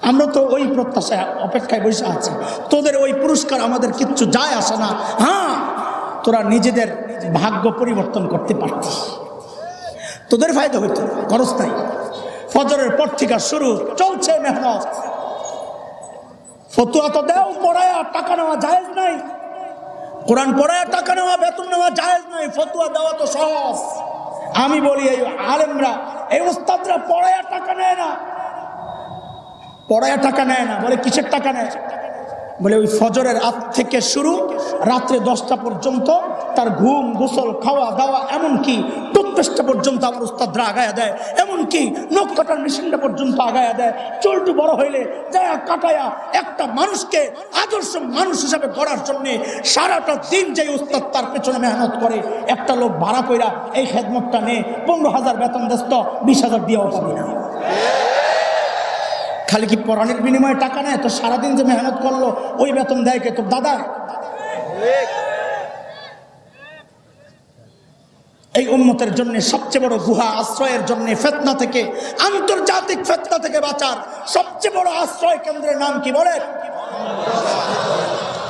আমরা তো ওই প্রত্যাশায় অপেক্ষায় বসে আছি। তোদের ওই পুরস্কার আমাদের কিচ্ছু যায় আসে না। হ্যাঁ, তোরা নিজেদের ভাগ্য পরিবর্তন করতে পারতিস, তোদের ফায়দা হইতো, খরচ নাই। ফজরের পর থেকে শুরু চলছে মেহনত। ফতুয়া তো দেও, পড়ায়া টাকা নেওয়া জায়েজ নাই। কোরআন পড়ায়া টাকা নেওয়া, বেতন নেওয়া জায়েজ নাই। ফতুয়া দেওয়া তো সহজ। আমি বলি এই আলেমরা, এই উস্তাদরা পড়ায়া টাকা নেয় না। পড়ায়া টাকা নেয় না, বলে কিসের টাকা নেয়? বলে ওই ফজরের রাত থেকে শুরু রাত্রে 10টা পর্যন্ত তার ঘুম, গোসল, খাওয়া দাওয়া, এমনকি টুথপেস্টটা পর্যন্ত আমার উস্তাদরা আগায়া দেয়। এমনকি নখ কাটার মেশিনটা পর্যন্ত আগায়া দেয়। চুলটু বড় হইলে যায় কাটায়া একটা মানুষকে আদর্শ মানুষ হিসাবে গড়ার জন্যে সারাটা দিন যে উস্তাদ তার পেছনে মেহনত করে, একটা লোক ভাড়া কইরা এই খেদমতটা নে, 15,000 বেতন দেস্ত, 20,000 দিয়েও পাবি না। খালি কি পড়ানোর বিনিময়ে টাকা নেয়? তো সারাদিন যে মেহনত করলো ওই বেতন দেয় কে? তোর দাদা। এই উম্মতের জন্য সবচেয়ে বড় গুহা, আশ্রয়ের জন্য ফিতনা থেকে, আন্তর্জাতিক ফিতনা থেকে বাঁচার সবচেয়ে বড় আশ্রয় কেন্দ্রের নাম কি বলেন?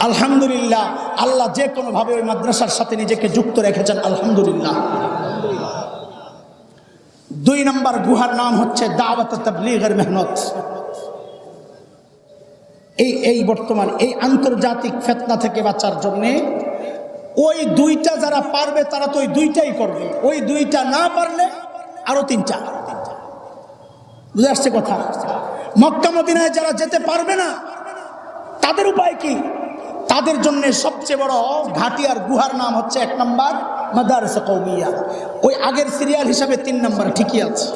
আলহামদুলিল্লাহ, আল্লাহ যে কোনো ভাবে ওই মাদ্রাসার সাথে নিজেকে যুক্ত রেখেছেন। আলহামদুলিল্লাহ। 2 নম্বর গুহার নাম হচ্ছে দাওয়াত তাবলীগের মেহনত। এই বর্তমান এই আন্তর্জাতিক ফিতনা থেকে বাঁচার জন্যে ওই দুইটা যারা পারবে তারা তো ওই দুইটাই করবে, ওই দুইটা না পারলে আরো তিনটা। বুঝে আসছে কথা? মক্কা মদিনায় যারা যেতে পারবে না তাদের উপায় কি? তাদের জন্য সবচেয়ে বড় ঘাটি আর গুহার নাম হচ্ছে 1 নম্বর মাদারিসে কওমিয়া। ওই আগের সিরিয়াল হিসাবে 3 নম্বর ঠিকই আছে।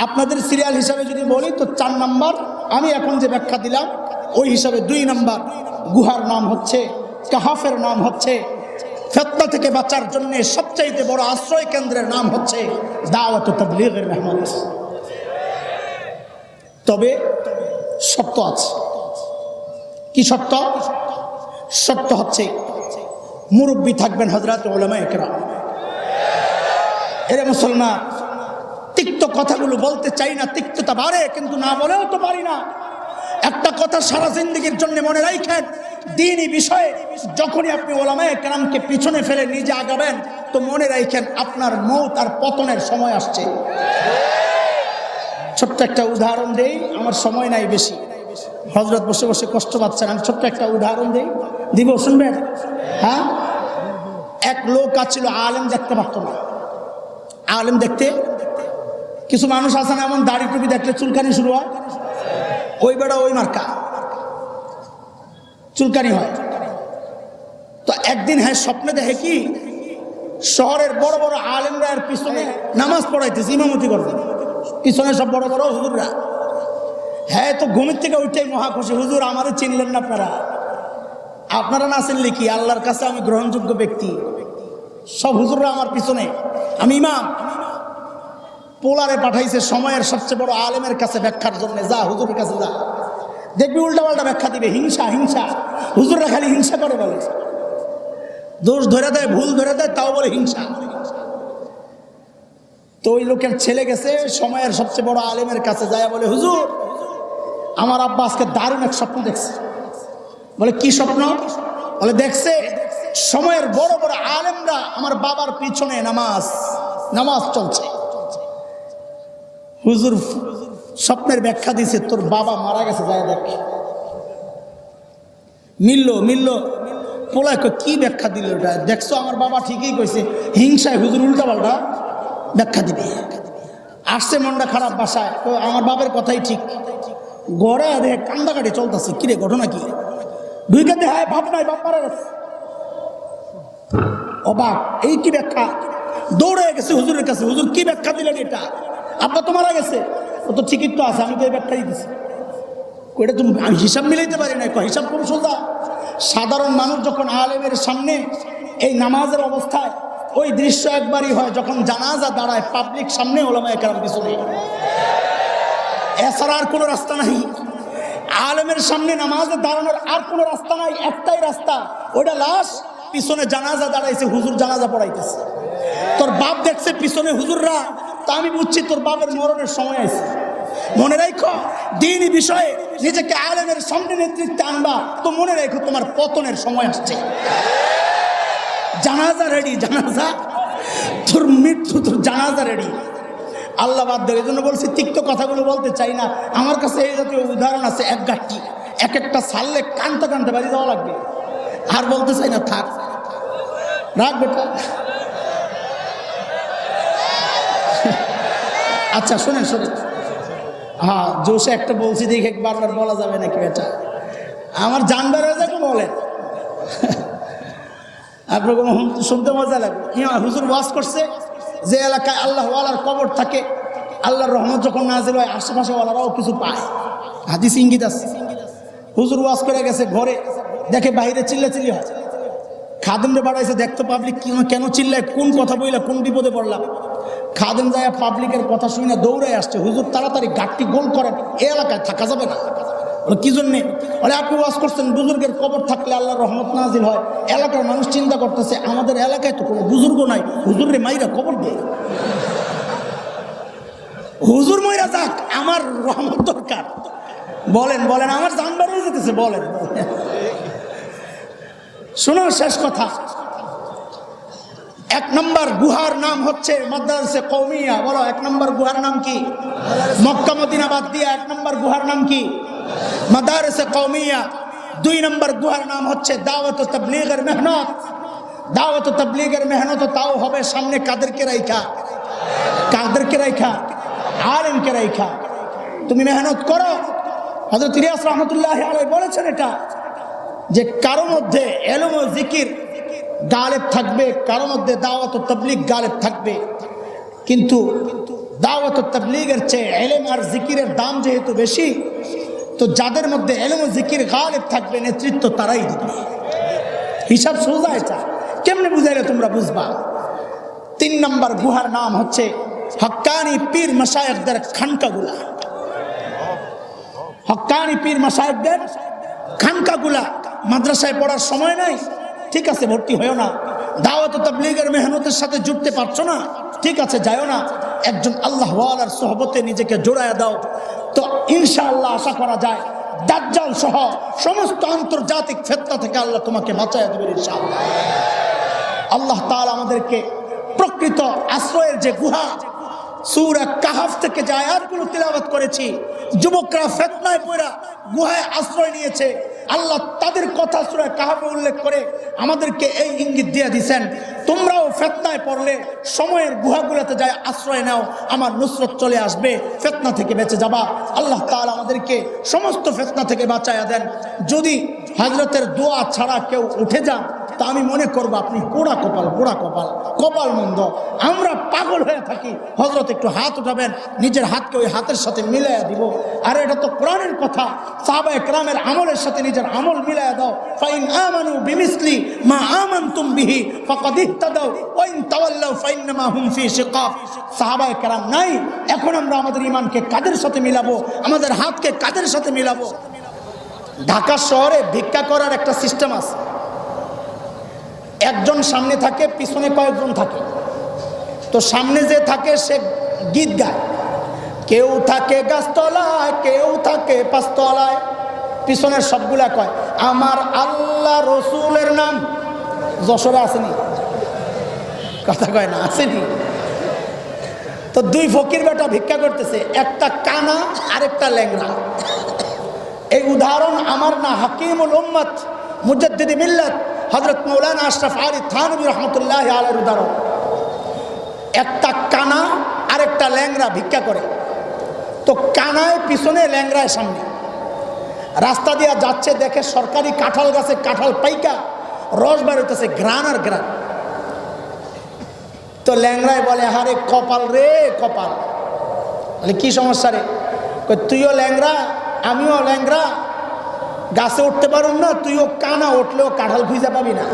আপনাদের সিরিয়াল হিসাবে যদি বলি তো 4 নম্বর, আমি এখন যে ব্যাখ্যা দিলাম ওই হিসাবে 2 নম্বর গুহার নাম হচ্ছে কাহাফের নাম হচ্ছে ফিতনা থেকে বাঁচার জন্য সবচাইতে বড় আশ্রয় কেন্দ্রের নাম হচ্ছে দাওয়াত ও তাবলীগের রহমত। তবে শর্ত আছে। কি শর্ত? শর্ত হচ্ছে মুরব্বী থাকবেন হযরত উলামায়ে কেরাম। এরা মুসলমান, তিক্ত কথাগুলো বলতে চাই না, তিক্ততা বাড়ে কিন্তু না বলেও তো পারি না। একটা কথা সারা জিন্দেগির জন্য মনে রাখেন, দ্বীনি বিষয়ে যখনই আপনি উলামায়ে কেরামকে পিছনে ফেলে নিজে আগাবেন তো মনে রাখেন আপনার মওত আর পতনের সময় আসছে। ছোট্ট একটা উদাহরণ দেই, আমার সময় নাই বেশি, হযরত বসে বসে কষ্ট পাচ্ছেন, আমি ছোট্ট একটা উদাহরণ দেই, দিব শুনবেন? হ্যাঁ, এক লোক আছিল আলেম দেখতে পারত না। আলেম দেখতে, কিছু মানুষ আছে না এমন দাড়ি টুপি দেখলে চুলকানি শুরু হয়, ওই বেড়া ওই মার্কা চুলকানি হয়। তো একদিন হ্যাঁ স্বপ্নে দেখে কি শহরের বড় বড় আলেমরা এর পিছনে নামাজ পড়াইতেছে, ইমামতি করবে, পিছনে সব বড় বড় হুজুররা। হ্যাঁ, তো ঘুমের থেকে ওইটাই মহা খুশি, হুজুর আমারে চিনলেন না আপনারা, আপনারা না চিনলে কি, আল্লাহর কাছে আমি গ্রহণযোগ্য ব্যক্তি, সব হুজুররা আমার পিছনে, আমি ইমাম। পোলারে পাঠাইছে সময়ের সবচেয়ে বড় আলেমের কাছে ব্যাখ্যার জন্য, যা হুজুরের কাছে যা, দেখবি উল্টা পাল্টা ব্যাখ্যা দিবে, হিংসা হিংসা, হুজুররা খালি হিংসা করে বলে, দোষ ধরে দেয়, ভুল ধরে দেয়, তাও বলে হিংসা। তো ওই লোকের ছেলে গেছে সময়ের সবচেয়ে বড় আলেমের কাছে, যায় বলে হুজুর আমার আব্বা আজকে দারুণ এক স্বপ্ন দেখছে। বলে কি স্বপ্ন? বলে দেখছে সময়ের বড় বড় আলেমরা আমার বাবার পিছনে নামাজ চলছে। হুজুর স্বপ্নের ব্যাখ্যা দিছে, তোর বাবা মারা গেছে, যায় দেখ। মিলল পোলা কি ব্যাখ্যা দিল ওটা? দেখছো আমার বাবা ঠিকই কইছে, হিংসায় হুজুর উল্টা পাল্টা ব্যাখ্যা দিবে। আসছে মনটা খারাপ বাসায়, তো আমার বাবার কথাই ঠিক, ঘরে দেখে কান্দাকাটি চলতেছে, কিরে ঘটনা কি? দুইকে দেখায় ভাব নাই, বাপ মারা গেছে। অবাক, এই কি ব্যাখ্যা? দৌড়ে গেছে হুজুরের কাছে, হুজুর কি ব্যাখ্যা দিলেন এটা? আব্বা তো মারা গেছে। ও তো ঠিকই তো আছে, আমি তো এই ব্যাখ্যা দিতেছি। ওইটা তুমি আমি হিসাব মিলাইতে পারি না, হিসাব খুব সোজা। সাধারণ মানুষ যখন আলেমের সামনে এই নামাজের অবস্থায়, ওই দৃশ্য একবারই হয় যখন জানাজা দাঁড়ায় পাবলিক সামনে উলামায়ে কেরাম পিছনে, এছাড়া আর কোনো রাস্তা নাই। আলেমের সামনে নামাজে দাঁড়ানোর আর কোনো রাস্তা নাই, একটাই রাস্তা, ওটা লাশ, পিছনে জানাজা দাঁড়াইছে, হুজুর জানাজা পড়াইতেছে। তোর বাপ দেখছে পিছনে হুজুররা, তা আমি বুঝছি তোর বাপের মরণের সময় আছে। মনে রাখো, দ্বীনি বিষয়ে নিজেকে আলেমের সামনে নেতৃত্বে আনবা তো মনে রাখো তোমার পতনের সময় আসছে। জানাজা রেডি, জানাজা, তোর মৃত্যু, তোর জানাজা রেডি। আল্লাহ বাদ দেয়, এই জন্য বলছি তিক্ত কথাগুলো বলতে চাই না। আমার কাছে এই জাতীয় উদাহরণ আছে এক গাঠি, এক একটা সারলে কানতে বাড়ি দেওয়া লাগবে। আর বলতে চাই না, থাক, রাখ বেটা। আচ্ছা শোনেন, হ্যাঁ জোশে একটা বলছি দেখে বারবার বলা যাবে নাকি বেটা? আমার জানবার হয়ে যাবে বলেন, আপনার কোনো শুনতে মজা লাগবে। হুজুর ওয়াজ করছে যে এলাকায় আল্লাহ ওয়ালার কবর থাকে, আল্লাহর রহমত যখন নাজিল হয় আশেপাশে ওয়ালারাও কিছু পায়, হাদিস ইঙ্গিত আছে। হুজুর ওয়াজ করে গেছে, ঘরে দেখে বাইরে চিল্লাচিল্লি হয়, খাদেমরে বাড়াইছে, দেখতো পাবলিক কেন চিল্লায়, কোন কথা বইলা কোন বিপদে পড়লাম। খাদেম যায় পাবলিকের কথা শুনে না দৌড়ায় আসছে, হুজুর তাড়াতাড়ি গাঠটি গোল করেন, এ এলাকায় থাকা যাবে না। কি জন্যে? বলে আপনি ওয়াজ করছেন বুজুর্গের কবর থাকলে আল্লাহর রহমত নাজিল হয়। এলাকার মানুষ চিন্তা করতেছে আমাদের এলাকায় তো কোনো বুজুর্গ নাই, হুজুরে মাইরা কবর দেয়, হুজুর মাইরা যাক, আমার রহমত দরকার। বলেন আমার জানবার হয়ে যেতেছে। বলেন শোনো, শেষ কথা, 1 নম্বর গুহার নাম হচ্ছে মাদ্রাসে কওমিয়া। বলো 1 নম্বর গুহার নাম কি? মক্কা মদিনা বাদ দিয়ে 1 নম্বর গুহার নাম কি? মাদারিসে কওমিয়া। দুই নম্বর গুহার নাম হচ্ছে দাওয়াত ও তাবলীগের মেহনত। দাওয়াত ও তাবলীগের মেহনত তাও হবে সামনে কাদেরকে রাইখা? কাদেরকে রাইখা? আলেমকে রাইখা। তুমি মেহনত করো। হযরত ইলিয়াস রাহমাতুল্লাহি আলাইহি বলেছেন এটা, যে কারো মধ্যে ইলম ও জিকির গালেব থাকবে, কারো মধ্যে দাওয়াত ও তাবলীগ গালেব থাকবে। কিন্তু দাওয়াত ও তাবলীগের চেয়ে ইলম আর জিকিরের দাম যেহেতু বেশি, তো যাদের মধ্যে ইলম ও জিকির গালেব থাকবে নেতৃত্ব তারাই দিবে। হিসাব সোজা এটা, কেমনে বুঝাইলে তোমরা বুঝবা। তিন নম্বর গুহার নাম হচ্ছে হক্কানি পীর মাশায়েখদের খানকাগুলা। হক্কানি পীর মাশায়েখদের খানকাগুলা। মাদ্রাসায় পড়ার সময় নাই, ঠিক আছে ভর্তি হয়েও না। দাওয়াত ও তাবলীগের মেহনতের সাথে জুড়তে পারছো না, ঠিক আছে যাও না। একজন আল্লাহ ওয়ালার সোহবতে নিজেকে জোড়ায় দাও, তো ইনশাআল্লাহ আশা করা যায় দাজ্জাল সহ সমস্ত আন্তর্জাতিক ফিতনা থেকে আল্লাহ তোমাকে বাঁচায় দেবেন ইনশাআল্লাহ। আল্লাহ তাআলা আমাদেরকে প্রকৃত আশ্রয়ের যে গুহা, সূরা কাহাফ থেকে যে আয়াতগুলো তিলাওয়াত করেছি, যুবকরা ফিতনায় পড়া গুহায় আশ্রয় নিয়েছে, আল্লাহ তাদের কথা সূরা কাহাফে উল্লেখ করে আমাদেরকে এই ইঙ্গিত দিয়ে দিয়েছেন, তোমরাও ফিতনায় পড়লে সময়ের গুহাগুলোতে যায় আশ্রয় নাও, আমার নুসরত চলে আসবে, ফিতনা থেকে বেঁচে যাবা। আল্লাহ তাআলা আমাদেরকে সমস্ত ফিতনা থেকে বাঁচায়া দেন। যদি হযরতের দোয়া ছাড়া কেউ উঠে যান, তা আমি মনে করবো আপনি পোড়া কপাল, পোড়া কপাল, কপাল মন্দ। আমরা পাগল হয়ে থাকি, হযরত একটু হাত উঠাবেন, নিজের হাতকে ওই হাতের সাথে মিলাইয়া দিব। আর এটা তো কোরআনের কথা, সাহাবায়ে কেরামের আমলের সাথে নিজের আমল মিলাইয়া দাও। ফাইন আমানু বিমিসলি মা আমানতুম বিহি ফাকাদ ইহতাদাউ ওয়া ইন তাওয়াল্লাউ ফাইন্নামা হুম ফি শিকাক। সাহাবায়ে কেরাম নাই, এখন আমরা আমাদের ঈমানকে কাদের সাথে মিলাবো, আমাদের হাতকে কাদের সাথে মিলাবো? ঢাকা শহরে ভিক্ষা করার একটা সিস্টেম আছে। একজন সামনে থাকে, পিছনে কয়েকজন থাকে। তো সামনে যে থাকে সে গীত গায়, কেউ থাকে গাছতলায়, কেউ থাকে পাঁচতলায়, পিছনের সবগুলা কয় আমার আল্লাহ রসুলের নাম। যশোরে আসেনি? কথা কয় না, আসেনি? তো দুই ফকির বেটা ভিক্ষা করতেছে, একটা কানা আরেকটা ল্যাংড়া। এই উদাহরণ আমার না, হাকিমুল উম্মত মুজাদ্দিদ মিল্লাত হযরত মাওলানা আশরাফ আলী থানভী রহমতুল্লাহ আলাইহির উদাহরণ। একটা কানা আরেকটা ল্যাংড়া ভিক্ষা করে। তো কানায় পিছনে, ল্যাংড়ায় সামনে। রাস্তা দিয়ে যাচ্ছে, দেখে সরকারি কাঁঠাল গাছে কাঁঠাল পাইকা রস বেরোতেছে, ঘ্রাণ আর ঘ্রাণ। তো ল্যাংড়ায় বলে হারে কপাল রে কপাল। বলে কি সমস্যা রে? তুইও ল্যাংড়া আমিও ল্যাংড়া, গাছে উঠতে পারুন না, তুইও কানা, উঠলেও কাঁঠাল খুঁজে পাবি না।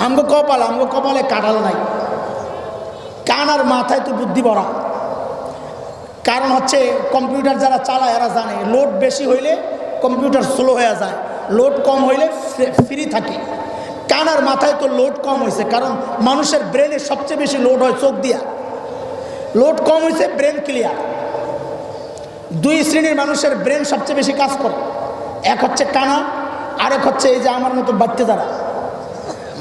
আমগো কপাল, আমগো কপালে কাঁঠাল নাই। কানার মাথায় তো বুদ্ধি ভরা। কারণ হচ্ছে কম্পিউটার যারা চালায় এরা জানে লোড বেশি হইলে কম্পিউটার স্লো হয়ে যায়, লোড কম হইলে ফ্রি থাকে। কানার মাথায় তো লোড কম হয়েছে, কারণ মানুষের ব্রেনে সবচেয়ে বেশি লোড হয় চোখ দিয়া। লোড কম হয়েছে, ব্রেন ক্লিয়ার। দুই শ্রেণীর মানুষের ব্রেন সবচেয়ে বেশি কাজ করে, এক হচ্ছে কানা, আরেক হচ্ছে এই যে আমার মতো বাচ্চা যারা।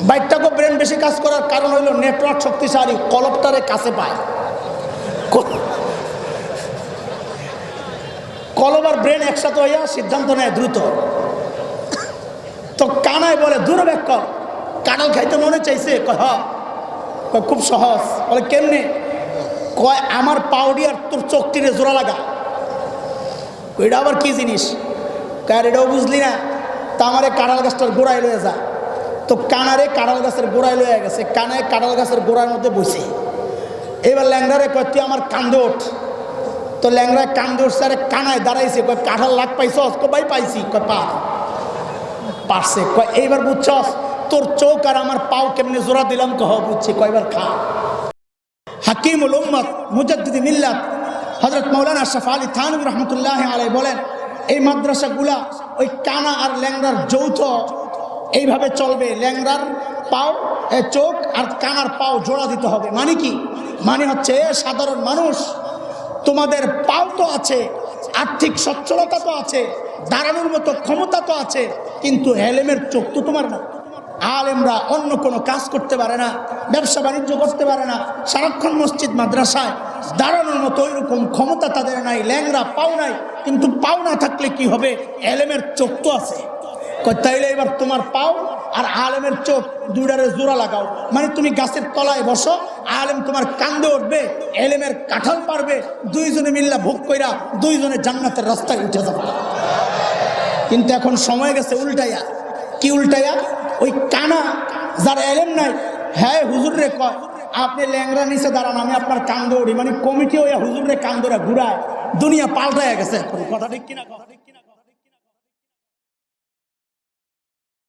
বাইকটাকে ব্রেন বেশি কাজ করার কারণ হইল নেটওয়ার্ক শক্তিশালী, কলপটারে কাছে পায়। কলব আর ব্রেন একসাথে হইয়া সিদ্ধান্ত নেয় দ্রুত। তো কানায় বলে দূর ব্যাক কর, কাঁঠাল খাইতে মনে চাইছে? খুব সহজ। বলে কেমনে? কয় আমার পাউডি আর তোর চোখটিরে জোড়া লাগা। এটা আবার কি জিনিস? কার এটাও বুঝলি না? তা আমারে কাঁঠাল গাছটার গোড়ায় লয়ে যা। তো কানারে কাঁঠাল গাছের গোড়ায় লয়ে গেছে, কানায় কাঁঠাল গাছের গোড়ার মধ্যে বসে। এবার ল্যাংড়ারে কয় তুই আমার কান্দে ওঠ। তো ল্যাংড়ায় কান্দে উঠছে, আরে কানায় দাঁড়াইছে, কয় কাঁঠাল লাগ পাইছস? ভাই পাইছি। কয় পারছে। কয় এইবার বুঝছস তোর চোখ আর আমার পাও কেমনে জোড়া দিলাম? কহ বুঝছি। কয়বার খা। হাকিমুল উম্মত মুজাদ্দিদ মিল্লাত হযরত মাওলানা আশরাফ আলী থানভী রহমতুল্লাহ আলাইহি বলেন, এই মাদ্রাসাগুলা ওই কানা আর ল্যাংড়ার যৌথ এইভাবে চলবে। ল্যাংড়ার পাও, চোখ আর কানার পাও জোড়া দিতে হবে। মানে কি? মানে হচ্ছে সাধারণ মানুষ, তোমাদের পাও তো আছে, আর্থিক সচ্ছলতা তো আছে, দাঁড়ানোর মতো ক্ষমতা তো আছে, কিন্তু এলেমের চোখ তো তোমার না। আলেমরা অন্য কোনো কাজ করতে পারে না, ব্যবসা বাণিজ্য করতে পারে না, সারাক্ষণ মসজিদ মাদ্রাসায় দাঁড়ানোর মতো ওইরকম ক্ষমতা তাদের নাই, ল্যাংরা পাও নাই। কিন্তু পাও না থাকলে কি হবে, এলেমের চোখ তো আছে। তাইলে এবার তোমার পাও আর আলেমের চোখ দুইটারে জোড়া লাগাও, মানে তুমি গাছের তলায় বসো, আলেম তোমার কান্দে উঠবে, এলেমের কাঁঠাল পারবে, দুইজনে মিল্লা ভোগ কইরা দুইজনে জান্নাতের রাস্তায় উঠে যাবে। কিন্তু এখন সময় গেছে উল্টাইয়া। কি উল্টাইয়া? ওই কানা যার এলেম নাই, হ্যাঁ হুজুর রে কয় আপনি ল্যাংরা নিচে দাঁড়ান, আমি আপনার কান্দে উঠি, মানে কমিটি হইয়া হুজুর রে কান্দরা ঘুরায়। দুনিয়া পাল্টাইয়া গেছে এখন। কথা ঠিক কিনা? কথা ঠিক কিনা?